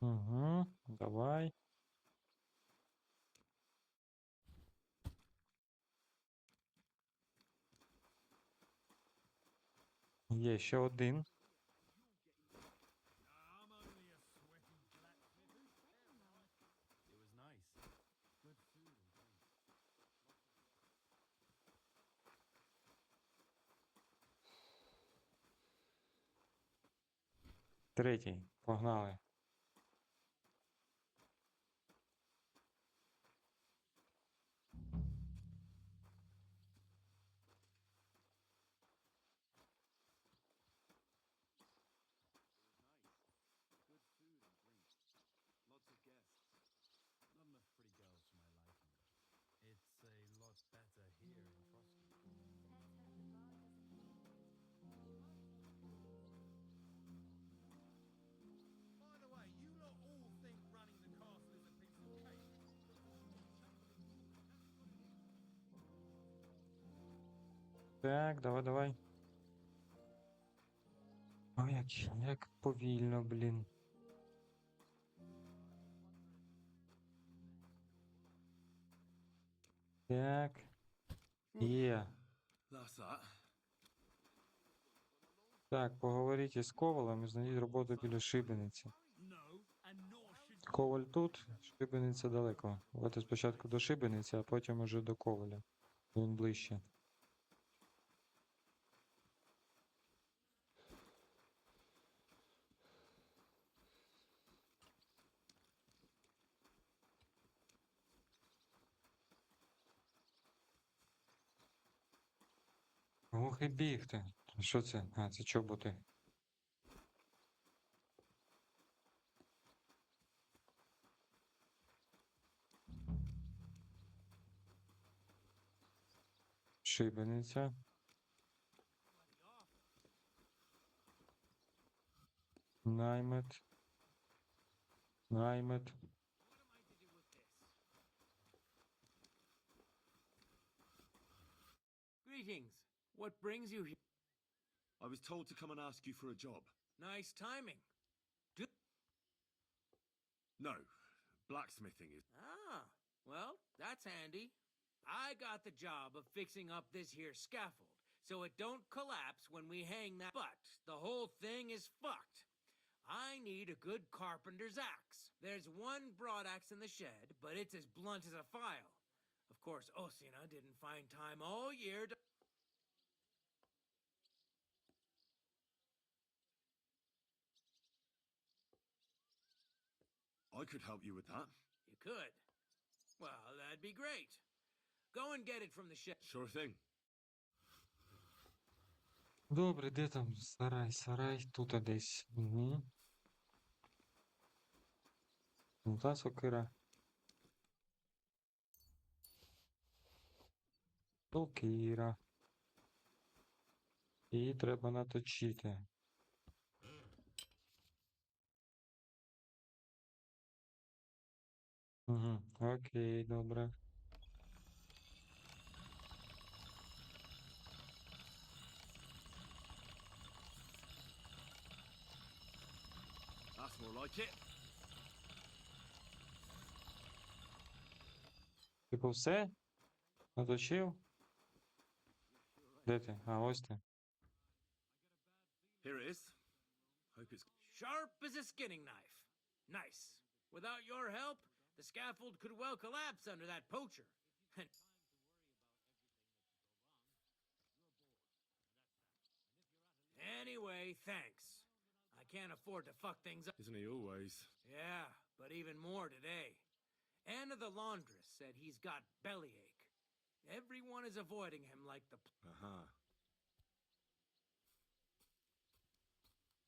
Угу, давай. Є ще один. Третій. Погнали. Так, давай, давай. Ой, як повільно, блін. Так. Є. That's that. Так, поговоріть із Ковалем і знайдіть роботу біля шибениці. Коваль тут, шибениця далеко. Давайте спочатку до шибениці, а потім уже до Коваля. Він ближче. Ох і бігти. Що це? А, це чоботи. Шибениця. Наймет. Наймет. Greetings. What brings you here? I was told to come and ask you for a job. Nice timing. No, blacksmithing is... Ah, well, that's handy. I got the job of fixing up this here scaffold, so it don't collapse when we hang that. But the whole thing is fucked. I need a good carpenter's axe. There's one broad axe in the shed, but it's as blunt as a file. Of course, Osina didn't find time all year to... I could help you with that. You could. Well, that'd be great. Go and get it from the shed. Sure thing. Добре, де там сарай? Сарай тут десь. Угу. Ну, та сокира. Сокира. Її треба наточити. Угу. Окей, добре. That's more like it. Типу все? Наточив? Де ти? А, ось ти. Here it is. Hope it's... Sharp as a skinning knife. Nice. Without your help, the scaffold could well collapse under that poacher. And anyway, thanks. I can't afford to fuck things up. Isn't he always? Yeah, but even more today. Anna the laundress said he's got bellyache. Everyone is avoiding him like the... Uh-huh.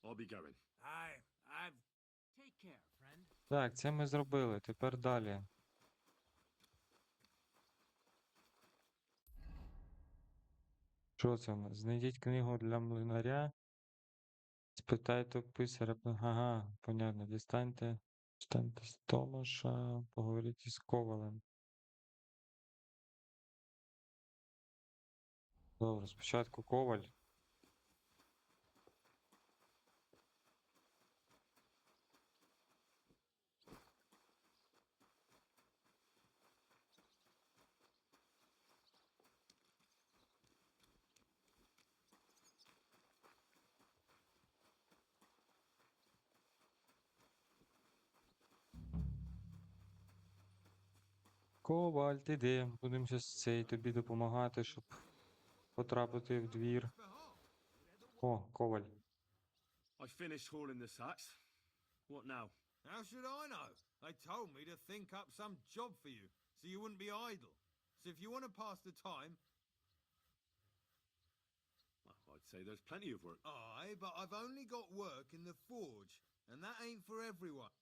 I'll be going. I've... Take care, friend. Так, це ми зробили. Тепер далі. Що це у нас? Знайдіть книгу для млинаря. Спитайте писаря. Ага, понятно. Дістаньте з Томаша. Поговоріть із Ковалем. Добре, спочатку Коваль. Коваль, ти де? Будемо зараз цей тобі допомагати, щоб потрапити в двір. О, коваль. I finished hauling the sacks. What now? How should I know? They told me to think up some job for you, so you wouldn't be idle. So if you want to pass the time... Well, I'd say there's plenty of work. Aye, but I've only got work in the forge, and that ain't for everyone.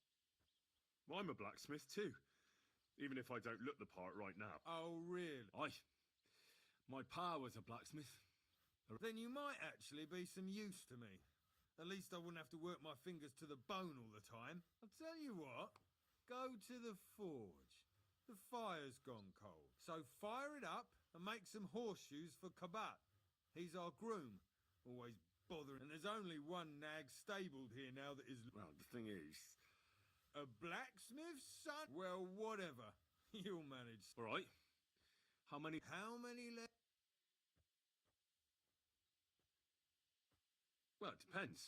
Well, I'm a blacksmith too, even if I don't look the part right now. Oh, really? My pa was a blacksmith. Then you might actually be some use to me. At least I wouldn't have to work my fingers to the bone all the time. I'll tell you what, go to the forge. The fire's gone cold. So fire it up and make some horseshoes for Kabat. He's our groom. Always bothering. And there's only one nag stabled here now that is... Well, the thing is... A blacksmith's son? Well, whatever. You'll manage. All right. How many... How many left? Well, it depends.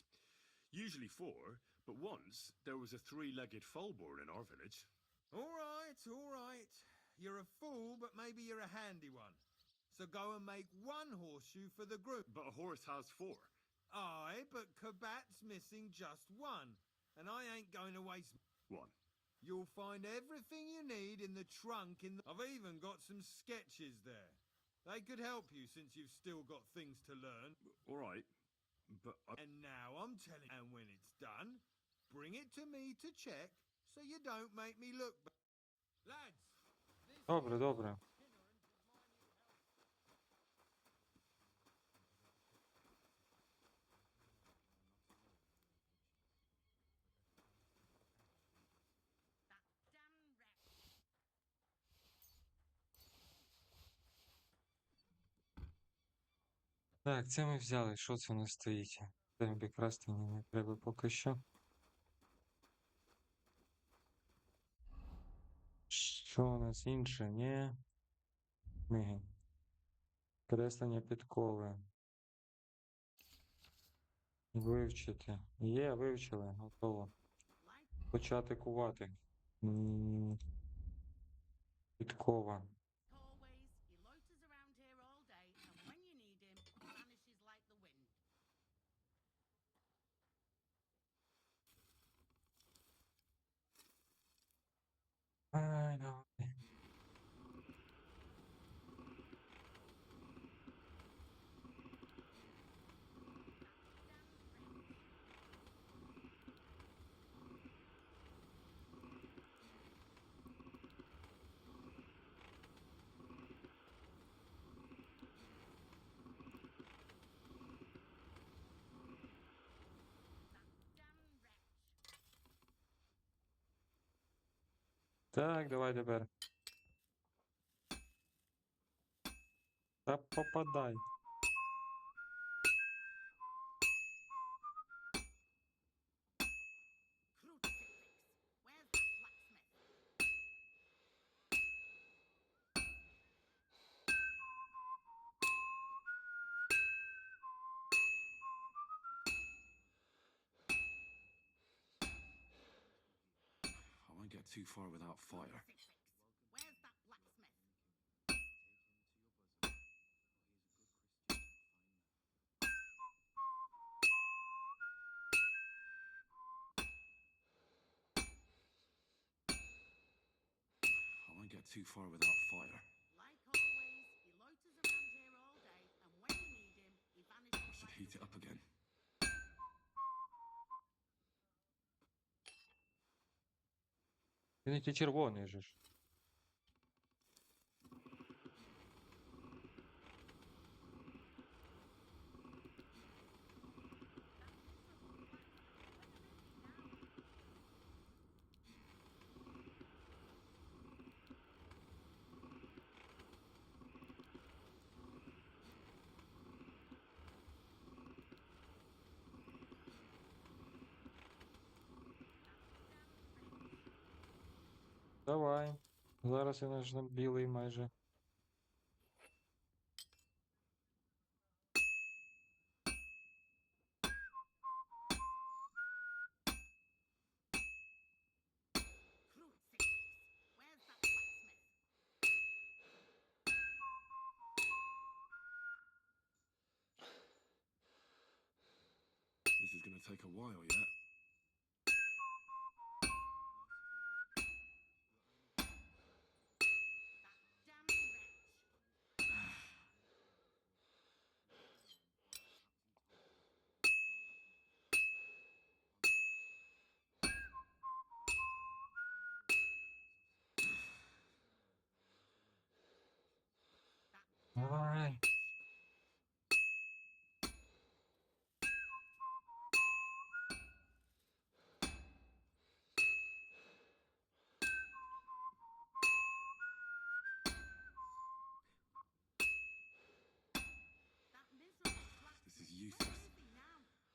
Usually 4, but once there was a 3-legged foal born in our village. All right, all right. You're a fool, but maybe you're a handy one. So go and make 1 horseshoe for the group. But a horse has 4. Aye, but Kabat's missing just 1. And I ain't going to waste... 1. You'll find everything you need in the trunk in the... I've even got some sketches there. They could help you since you've still got things to learn. All right, but... And now I'm telling you, and when it's done, bring it to me to check, so you don't make me look bad. Lads! Добре, добре. Так, це ми взяли. Що це у нас стоїть? Це тобі красти не треба поки що. Що у нас інше? Ні. Книги. Креслення підкови. Вивчити. Є, вивчили. Готово. Почати кувати. Підкова. Ай, давай. Так, давай тепер. Та попадай. I won't get too far without fire. I won't get too far without fire. I should heat it up again. Він який червоний же ж. Давай. Зараз я наш білий майже. is going to take a while yet. Давай. This is useless.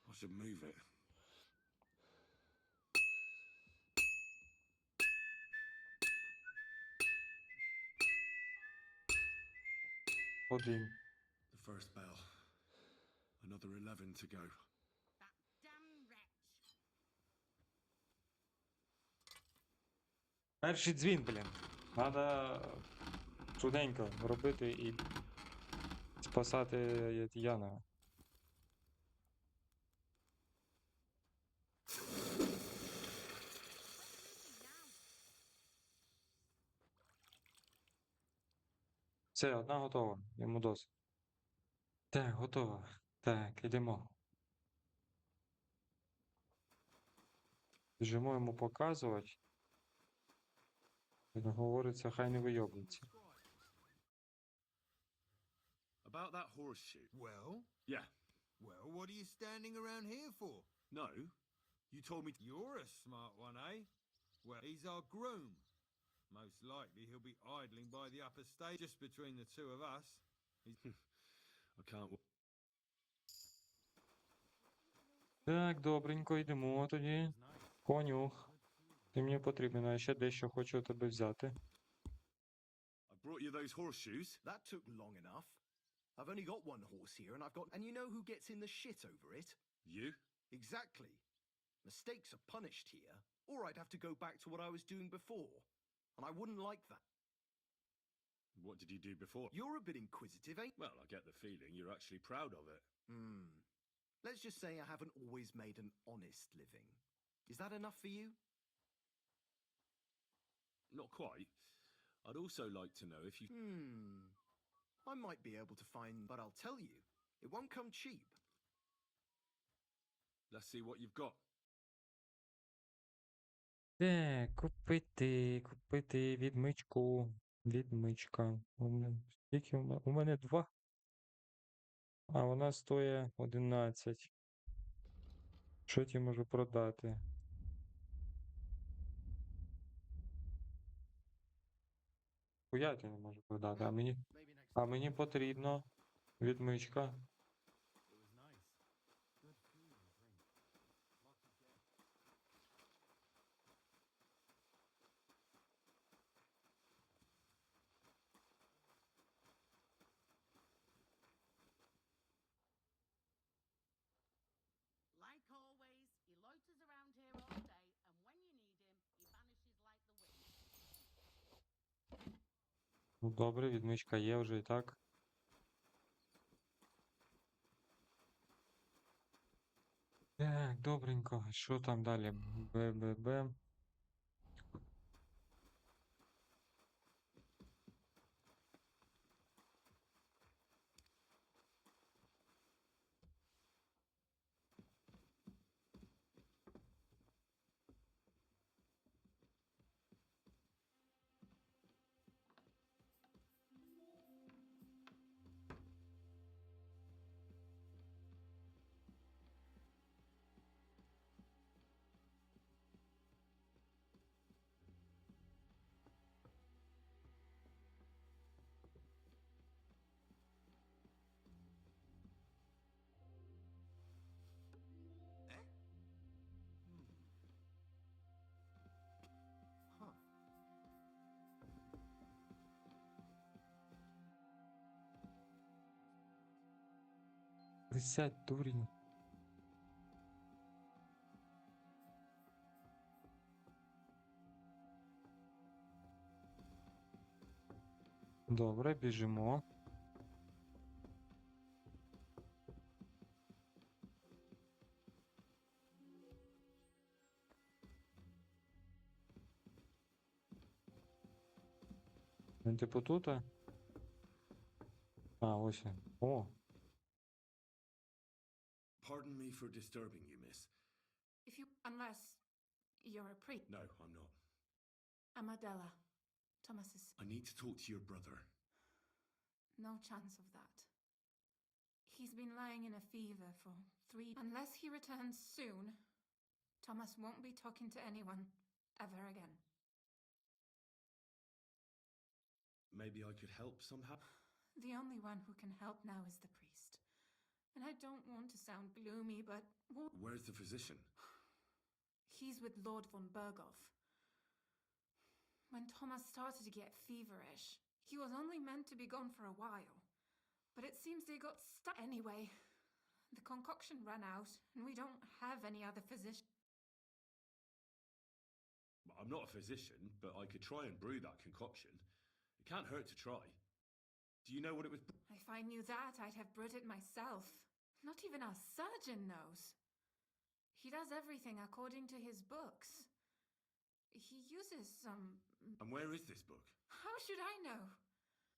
I should move it. Один. The first bell. Another 11 to go. Перший дзвін, блін. Надо швиденько робити і спасати Яна. Все, одна готова. Йому досить. Так, готова. Так, йдемо. Біжимо йому показувати. Як говориться, хай не вийобується. About that horseshoe. Well? Yeah. Well, what are you standing around here for? No. You told me... You're a smart one, eh? Well, he's our groom. Most likely he'll be idling by the upper stage just between the two of us. I can't... Так, добренько, йдемо тоді. Конюх. Ти мені потрібен, а я ще дещо хочу у тебе взяти. I brought you those horseshoes. That took long enough. I've only got one horse here, and I've got... And you know who gets in the shit over it? You? Exactly. Mistakes are punished here, or I'd have to go back to what I was doing before. And I wouldn't like that. What did you do before? You're a bit inquisitive, ain't... Well, I get the feeling you're actually proud of it. Let's just say I haven't always made an honest living. Is that enough for you? Not quite. I'd also like to know if you... I might be able to find... But I'll tell you, it won't come cheap. Let's see what you've got. Купити відмичку. Відмичка. Скільки у мене? У мене 2. А вона стоїть 11. Що я можу продати? Я не можу продати, а мені потрібно відмичка. Like always, he loiters around here all day, and when you need him, he vanishes like the wind. Ну, добре, відмичка є вже і так. Так, добренько. Що там далі? БББ. Присядь, дурень. Добре, біжимо. типу тут. А, ось він. О, Pardon me for disturbing you, miss. If you, unless you're a priest. No, I'm not. I'm Adela, Thomas's. I need to talk to your brother. No chance of that. He's been lying in a fever for 3. Unless he returns soon, Thomas won't be talking to anyone ever again. Maybe I could help somehow? The only one who can help now is the priest. And I don't want to sound gloomy, but... Where's the physician? He's with Lord von Berghoff. When Thomas started to get feverish, he was only meant to be gone for a while. But it seems they got stuck. Anyway, the concoction ran out, and we don't have any other physician. I'm not a physician, but I could try and brew that concoction. It can't hurt to try. Do you know what it was? If I knew that, I'd have brewed it myself. Not even our surgeon knows. He does everything according to his books. He uses some... And where is this book? How should I know?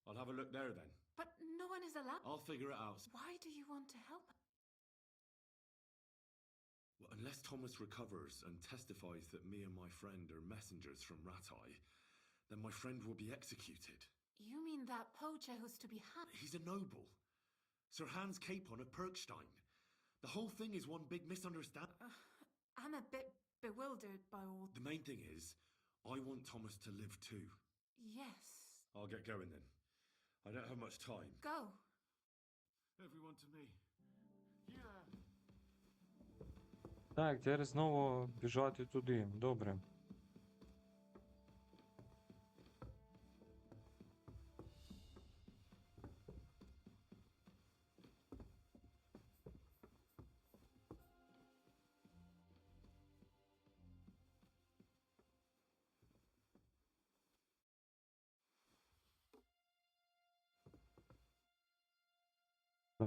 I'll have a look there then. But no one is allowed... I'll figure it out. Why do you want to help? Well, unless Thomas recovers and testifies that me and my friend are messengers from Ratai, then my friend will be executed. You mean that poacher who's to be He's a noble. Sir Hans Capon of Perkstein. The whole thing is one big misunderstanding. I'm a bit bewildered by all... The main thing is, I want Thomas to live too. Yes. I'll get going then. I don't have much time. Go. Everyone to me. Yeah. так, тепер знову біжати туди. Добре.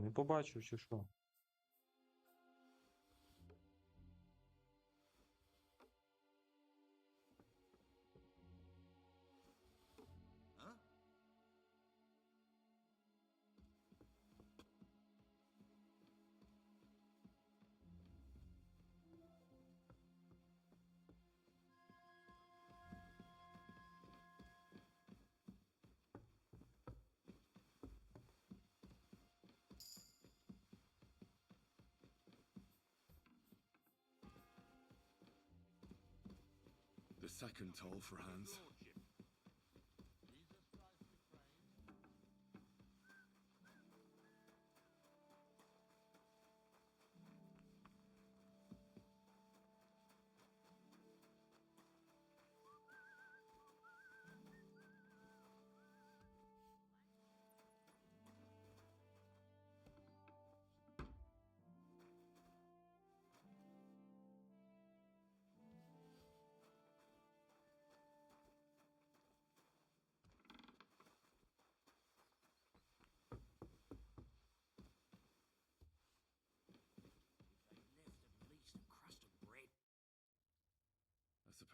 Не побачив, чи що? The second toll for Hans.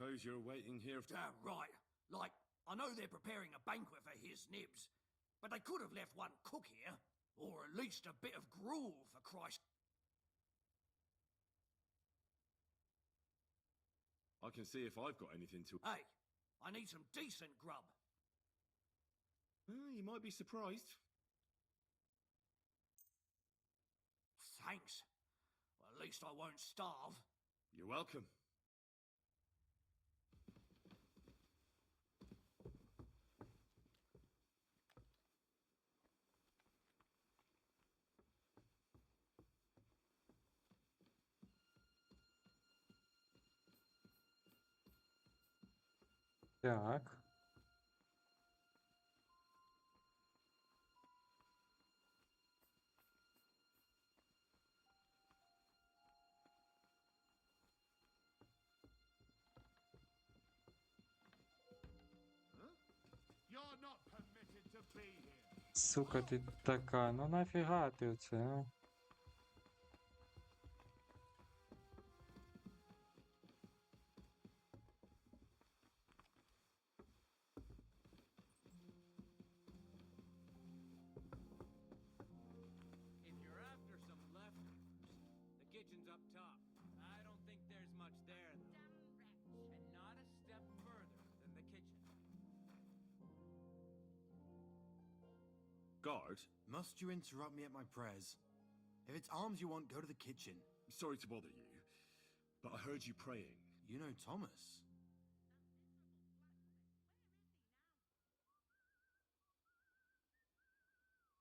Suppose you're waiting here for... Damn right. Like, I know they're preparing a banquet for his nibs, but they could have left one cook here, or at least a bit of gruel, for Christ. I can see if I've got anything to... Hey, I need some decent grub. You might be surprised. Thanks. Well, at least I won't starve. You're welcome. Так. You're not permitted to be here. Сука, ти така, ну нафіга ти оце, а? kitchen's up top. I don't think there's much there, though. And not a step further than the kitchen. Guard, must you interrupt me at my prayers? If it's arms you want, go to the kitchen. Sorry to bother you, but I heard you praying. You know Thomas.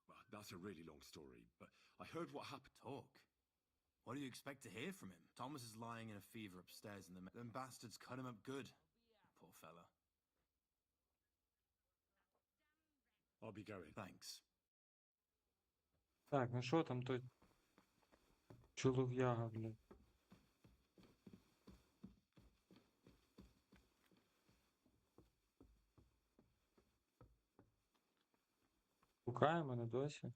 Well, that's a really long story, but I heard what happened. Talk. What do you expect to hear from him? Thomas is lying in a fever upstairs and them bastards cut him up good. Poor fella. I'll be going. Thanks. Так, ну що там той чолов'яга, блядь? Шукає мене досі.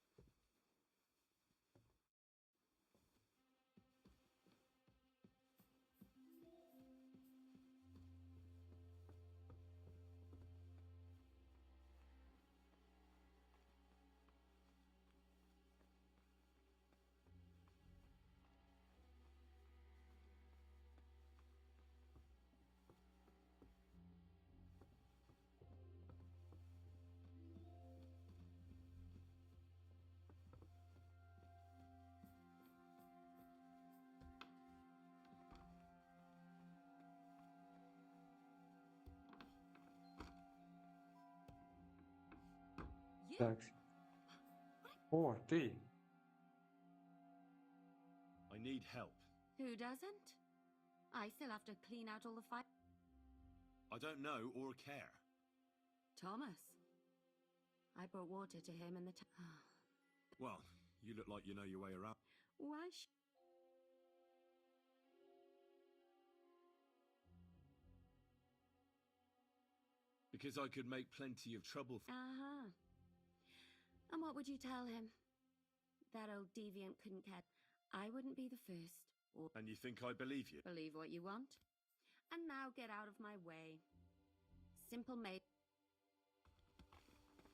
Так. О, ти. I need help. Who doesn't? I still have to clean out all the fire. I don't know or care. Thomas. I brought water to him in the Well, you look like you know your way around. Why Because I could make plenty of trouble. Uh-huh. And what would you tell him? That old deviant couldn't catch. I wouldn't be the first. Or And you think I believe you? believe what you want. And now get out of my way. Simple mate.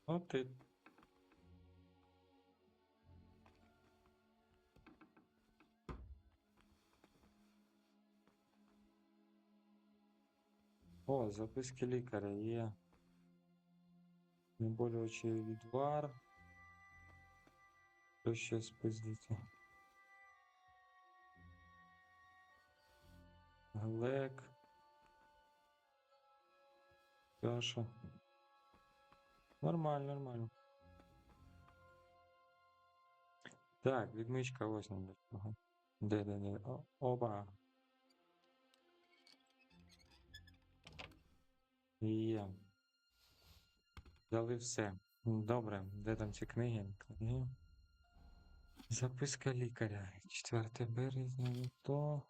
От ти. О, записки лікаря є. Знеболювачий відвар. Що ще спиздити? Глек. Каша. Нормально, нормально. Так, відмичка ось нам до чого. Де. Опа. Є. Взяли все. Добре, де там ці книги? Книги. Записка лікаря. 4 березня, не то.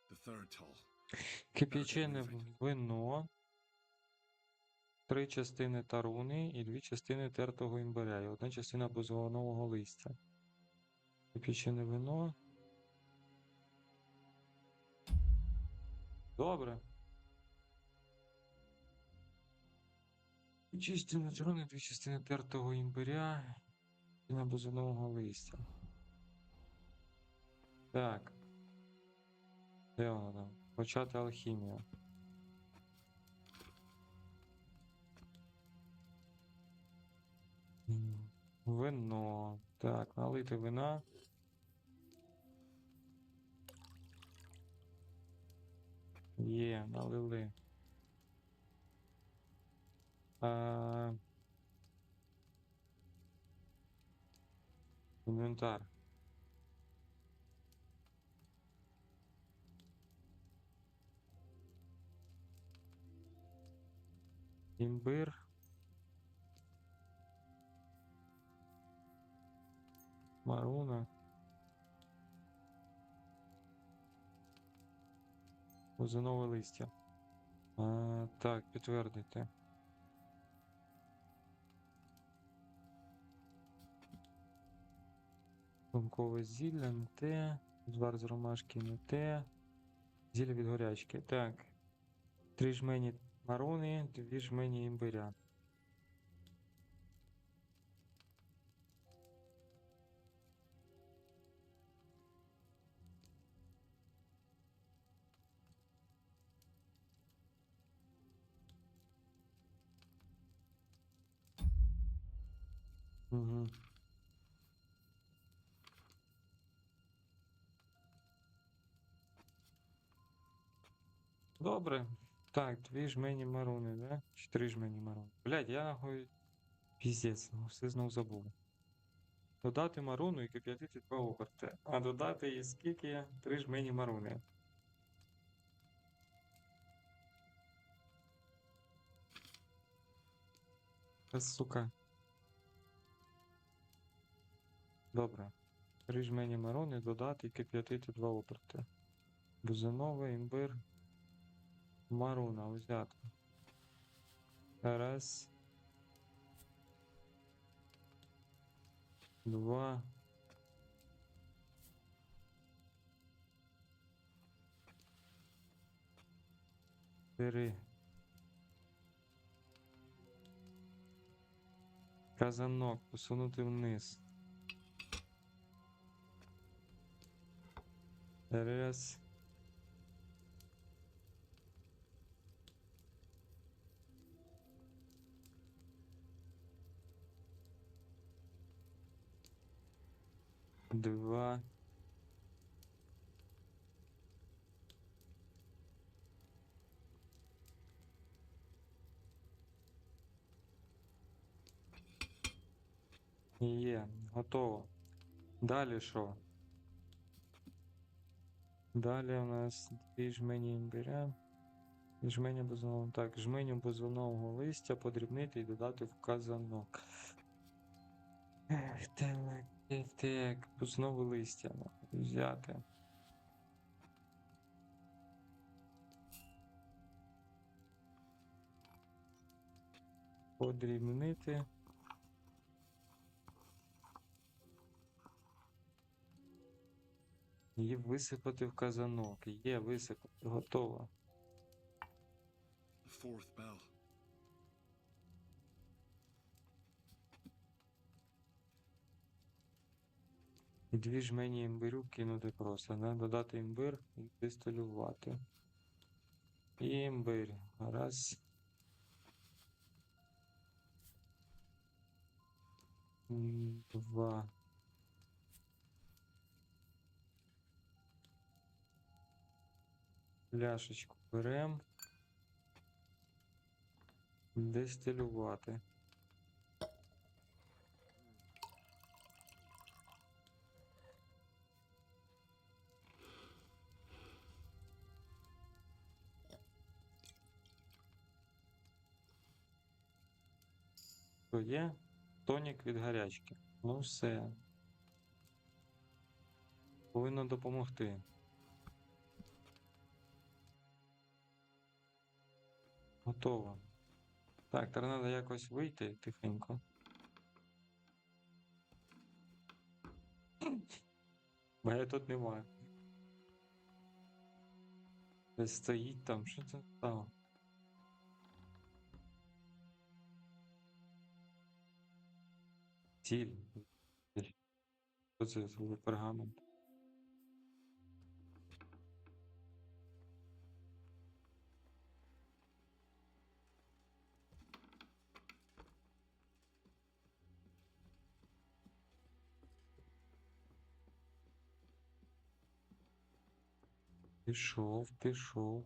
The third toll. Кип'ячене вино. 3 частини таруни і 2 частини тертого імбиря. І 1 частина бузового листя. Кип'ячене вино. Добре. 2 частини таруни, 2 частини тертого імбиря. Частина бузового листя. Так. Де воно там? Почати алхімію. Вино. Так, налити вина. Є, налили. Інвентар. Імбир. Маруна. Бузинове листя. Так, підтвердити. Шлункове зілля, не те. Звар з ромашки, не те. Зілля від горячки. Так. 3 жмені марони, 2 жмені імбиря. Угу. Добре. Так, 2 жмені марони, да? 4 жмені марони. Блядь, я нахуй... Піздець, все знов забув. Додати марону і кип'ятити 2 оберти. А додати і скільки? 3 жмені марони. Сука. Добре. 3 жмені марони додати і кип'ятити 2 оберти. Бузиновий, імбир, марона взяти. Раз. 2. 3. Казанок посунути вниз. Раз. Два. Є, готово. Далі що? Далі у нас 2 жмені імбиря. Жменю бузинового. Так, жменю бузинового листя подрібнити і додати в казанок. Так, бузинове листя взяти. Подрібнити. І висипати в казанок. Є, висипати, готово. Fourth bell. І 2 жмені імбирю кинути просто, да? Додати імбир і дистилювати. І імбир. Раз. Два. Пляшечку беремо. Дистилювати. Що є? Тонік від гарячки. Ну все. Повинно допомогти. Готово. Так, треба якось вийти тихенько. Мене тут немає. Десь стоїть там, що це там? Ціль. Що це за пергамент? Пішов, пішов.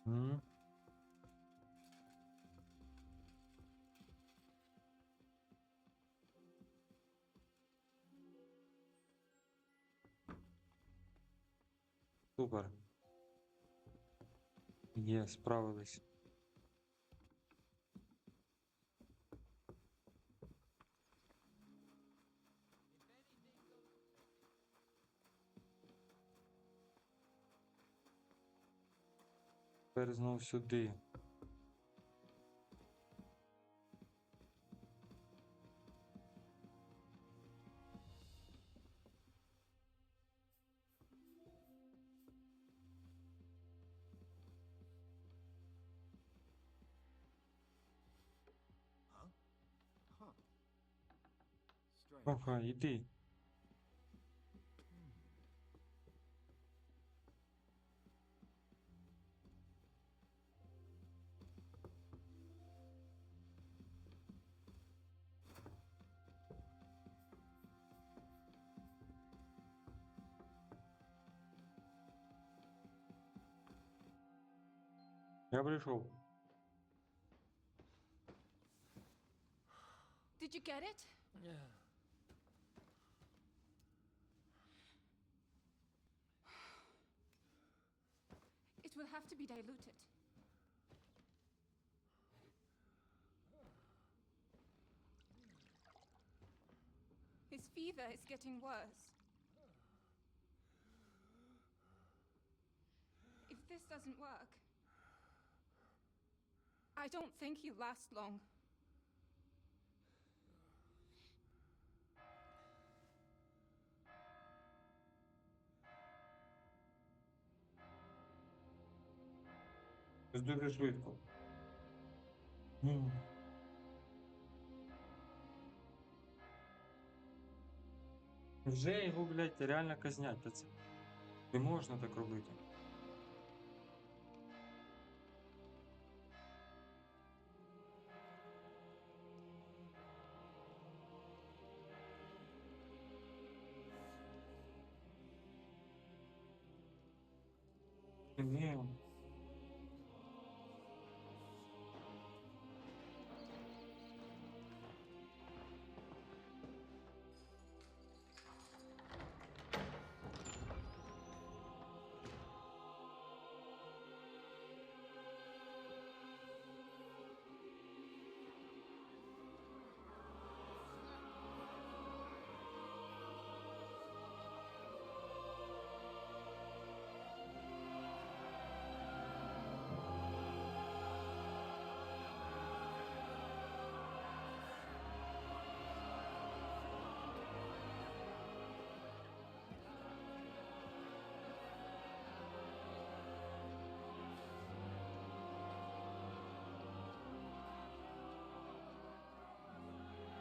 М? Супер. Є, справились. Тепер знов сюди. Ага, іди. Я прийшов. Did you get it? Yeah. It will have to be diluted. His fever is getting worse. If this doesn't work, I don't think he'll last long. Дуже швидко. Вже його, блядь, реально казнять. Та це не можна так робити. Ні.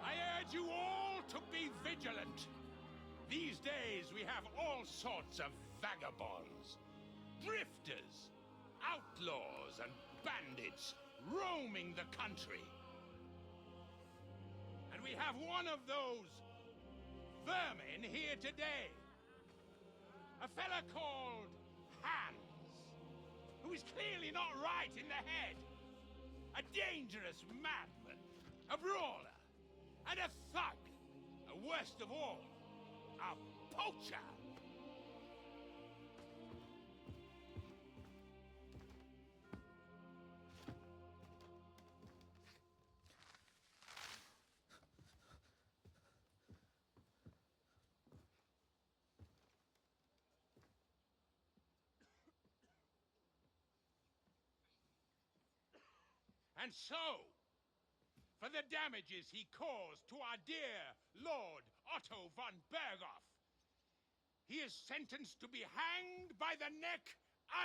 I urge you all to be vigilant. These days we have all sorts of vagabonds, drifters, outlaws and bandits roaming the country. And we have one of those vermin here today. A fella called Hans, who is clearly not right in the head. A dangerous madman, a brawler, and a thug, and worst of all, a poacher. And so, for the damages he caused to our dear Lord Otto von Berghoff, he is sentenced to be hanged by the neck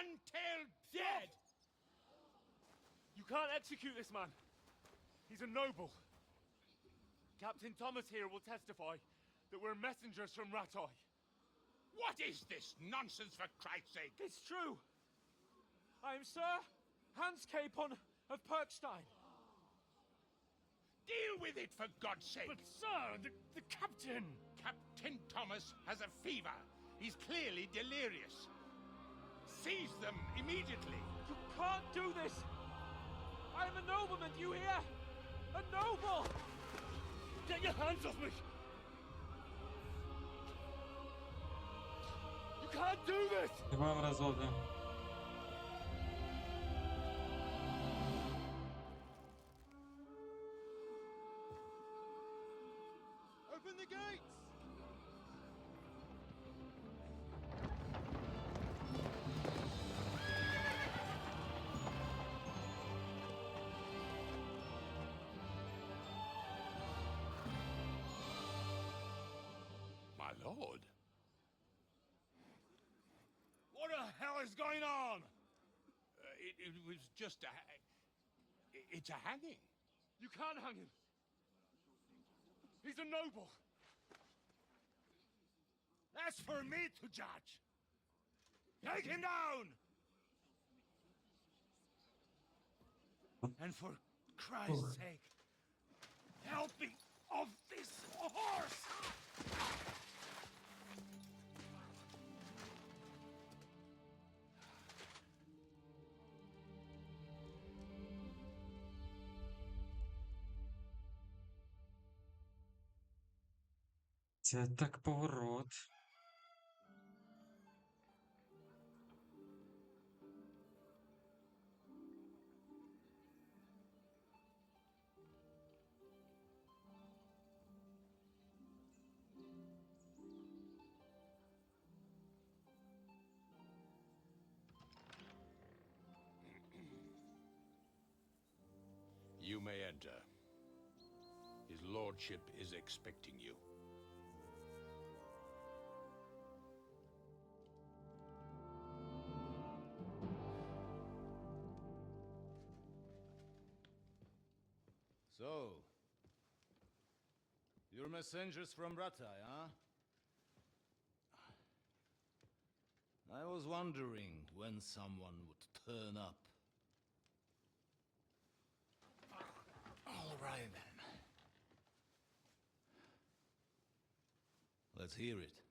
until dead. You can't execute this man. He's a noble. Captain Thomas here will testify that we're messengers from Rattay. What is this nonsense, for Christ's sake? It's true. I am Sir Hans Capon of Perkstein. Deal with it, for God's sake! But sir, the captain! Captain Thomas has a fever. He's clearly delirious. Seize them immediately. You can't do this! I am a nobleman, do you hear? A noble! Get your hands off me! You can't do this! Вам розводи. lord. What the hell is going on? It was just a... It's a hanging. You can't hang him. He's a noble. That's for me to judge. Take him down! And for Christ's sake, help me off this horse! Це так поворот. You may enter. His lordship is expecting you. So, you're messengers from Ratai, huh? I was wondering when someone would turn up. All right then. Let's hear it.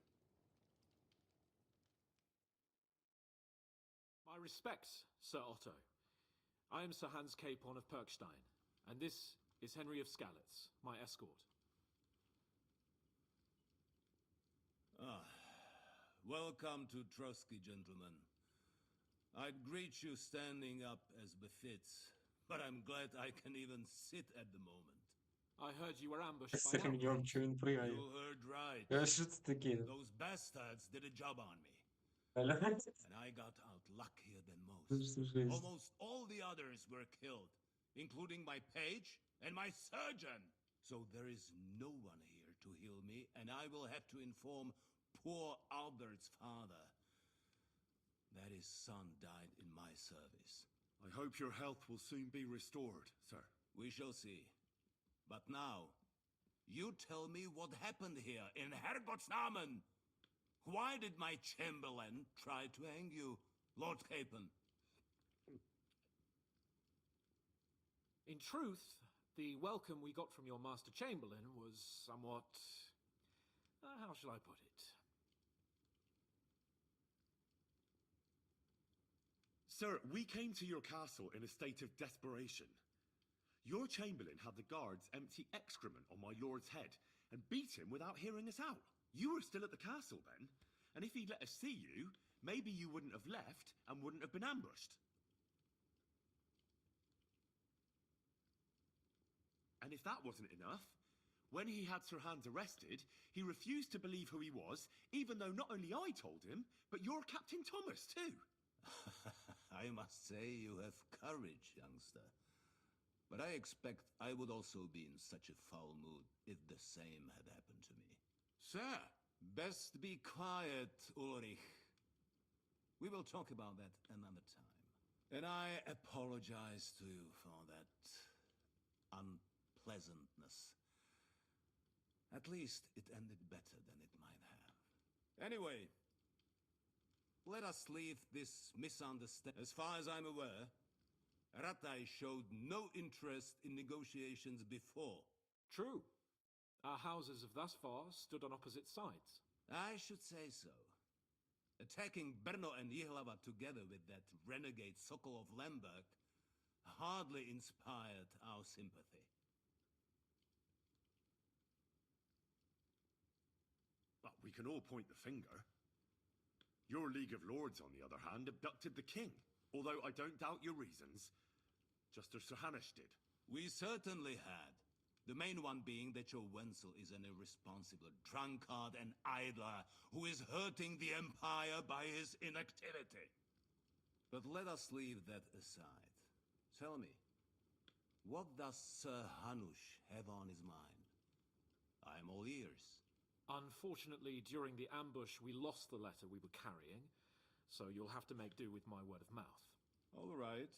My respects, Sir Otto. I am Sir Hans Capon of Perkstein, and this is Henry of Skalitz, my escort. Welcome to Trotsky, gentlemen. I'd greet you standing up as befits, but I'm glad I can even sit at the moment. I heard you were ambushed by Сирньом, що він пригає. You heard right. Що це таке? Those bastards did a job on me. And I got out luckier than most. This is crazy. Almost all the others were killed, including my page and my surgeon. So there is no one here to heal me, and I will have to inform poor Albert's father that his son died in my service. I hope your health will soon be restored, sir. We shall see. But now, you tell me what happened here in Herrgottsnamen. Why did my chamberlain try to hang you, Lord Capon? In truth, the welcome we got from your Master Chamberlain was somewhat... how shall I put it? Sir, we came to your castle in a state of desperation. Your chamberlain had the guards empty excrement on my lord's head and beat him without hearing us out. You were still at the castle then, and if he'd let us see you, maybe you wouldn't have left and wouldn't have been ambushed. And if that wasn't enough, when he had Sir Hans arrested, he refused to believe who he was, even though not only I told him, but your Captain Thomas too. I must say you have courage, youngster. But I expect I would also be in such a foul mood if the same had happened to me. Sir! Best be quiet, Ulrich. We will talk about that another time. And I apologize to you for that unpleasantness. At least it ended better than it might have. Anyway, let us leave this misunderstanding. As far as I'm aware, Ratai showed no interest in negotiations before. True. Our houses have thus far stood on opposite sides. I should say so. Attacking Brno and Jihlava together with that renegade Sokol of Lemberg hardly inspired our sympathy. But we can all point the finger. Your League of Lords, on the other hand, abducted the king, although I don't doubt your reasons, just as Sir Hanush did. We certainly had. The main one being that your Wenzel is an irresponsible drunkard and idler who is hurting the Empire by his inactivity. But let us leave that aside. Tell me, what does Sir Hanush have on his mind? I'm all ears. Unfortunately, during the ambush, we lost the letter we were carrying, so you'll have to make do with my word of mouth. All right.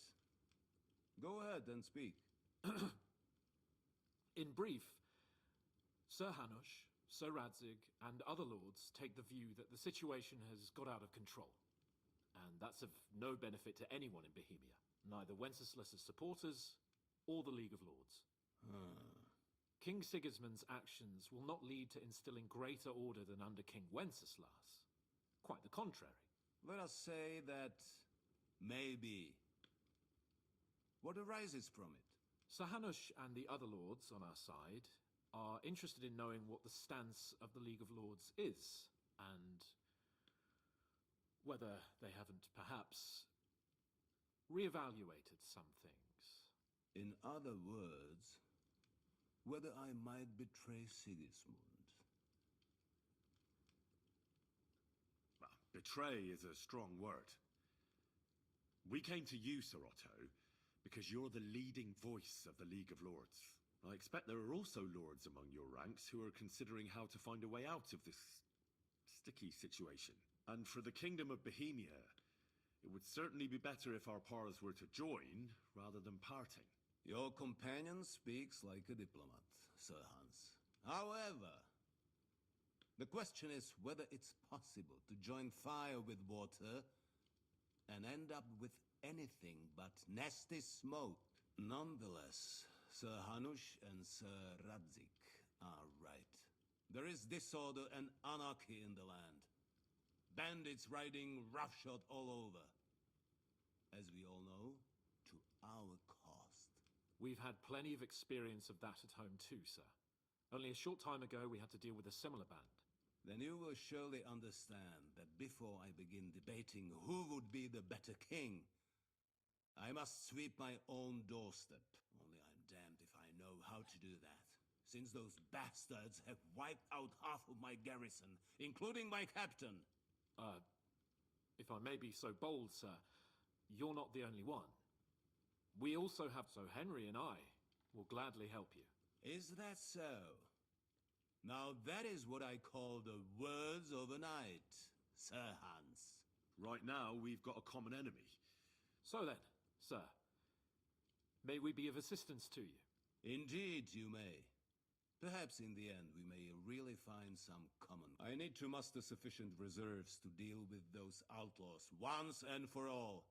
Go ahead and speak. In brief, Sir Hanush, Sir Radzig, and other lords take the view that the situation has got out of control. And that's of no benefit to anyone in Bohemia, neither Wenceslas's supporters or the League of Lords. King Sigismund's actions will not lead to instilling greater order than under King Wenceslas. Quite the contrary. Let us say that maybe. What arises from it? Sir Hanush and the other lords on our side are interested in knowing what the stance of the League of Lords is, and whether they haven't perhaps reevaluated some things. In other words, whether I might betray Sigismund. Well, betray is a strong word. We came to you, Sir Otto, because you're the leading voice of the League of Lords. I expect there are also lords among your ranks who are considering how to find a way out of this sticky situation. And for the Kingdom of Bohemia, it would certainly be better if our paths were to join rather than parting. Your companion speaks like a diplomat, Sir Hans. However, the question is whether it's possible to join fire with water and end up with anything but nasty smoke. Nonetheless, Sir Hanush and Sir Radzig are right. There is disorder and anarchy in the land. Bandits riding roughshod all over. As we all know, to our cost. We've had plenty of experience of that at home too, sir. Only a short time ago we had to deal with a similar band. Then you will surely understand that before I begin debating who would be the better king, I must sweep my own doorstep. Only I'm damned if I know how to do that, since those bastards have wiped out half of my garrison, including my captain. If I may be so bold, sir, you're not the only one. We also have, so Henry and I will gladly help you. Is that so? Now that is what I call the words of a knight, Sir Hans. Right now, we've got a common enemy. So then, sir, may we be of assistance to you? Indeed you may. Perhaps in the end we may really find some common. I need to muster sufficient reserves to deal with those outlaws once and for all.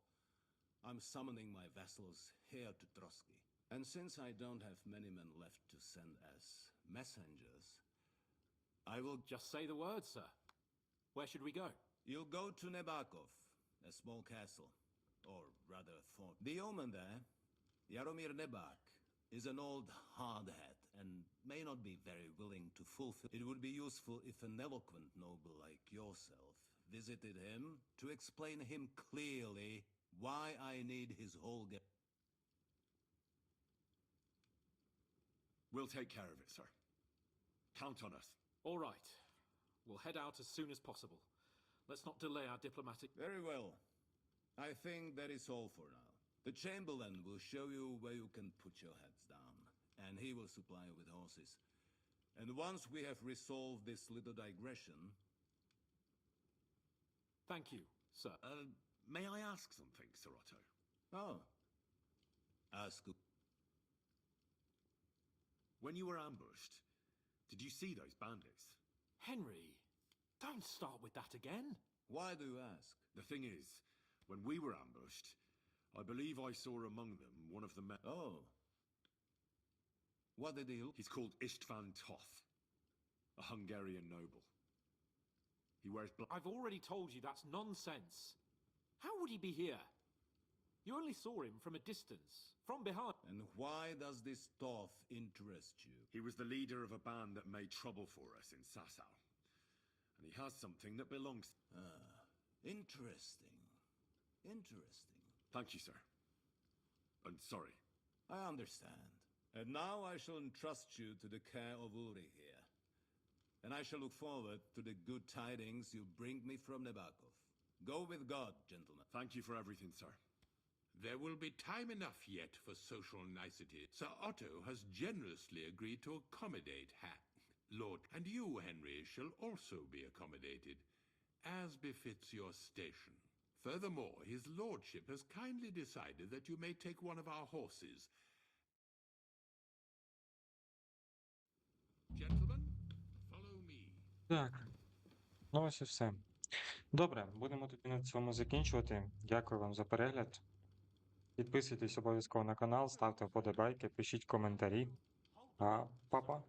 I'm summoning my vassals here to Trotsky. And since I don't have many men left to send as messengers, I will just say the word, sir. Where should we go? You'll go to Nebakov, a small castle, or rather fort. The yeoman there, Jaromir Nebak, is an old hardhat and may not be very willing to fulfill. It would be useful if an eloquent noble like yourself visited him to explain him clearly why I need his whole We'll take care of it, sir. Count on us. All right. We'll head out as soon as possible. Let's not delay our diplomatic... Very well. I think that is all for now. The Chamberlain will show you where you can put your heads down, and he will supply you with horses. And once we have resolved this little digression... Thank you, sir. May I ask something, Sir Otto? Oh. Ask. When you were ambushed, did you see those bandits? Henry, don't start with that again. Why do you ask? The thing is, when we were ambushed, I believe I saw among them one of the men. Oh. What did he look? He's called István Toth, a Hungarian noble. He wears black. I've already told you that's nonsense. How would he be here? You only saw him from a distance, from behind. And why does this Toth interest you? He was the leader of a band that made trouble for us in Sasau. And he has something that belongs... Interesting. Interesting. Thank you, sir. And sorry. I understand. And now I shall entrust you to the care of Uri here. And I shall look forward to the good tidings you bring me from Nebakov. Go with God, gentlemen. Thank you for everything, sir. There will be time enough yet for social nicety. Sir Otto has generously agreed to accommodate Lord, and you, Henry, shall also be accommodated, as befits your station. Furthermore, his lordship has kindly decided that you may take one of our horses. Gentlemen, follow me. Так, ну ось і все. Добре, будемо тоді на цьому закінчувати. Дякую вам за перегляд. Підписуйтесь обов'язково на канал, ставте вподобайки, пишіть коментарі. Па-па.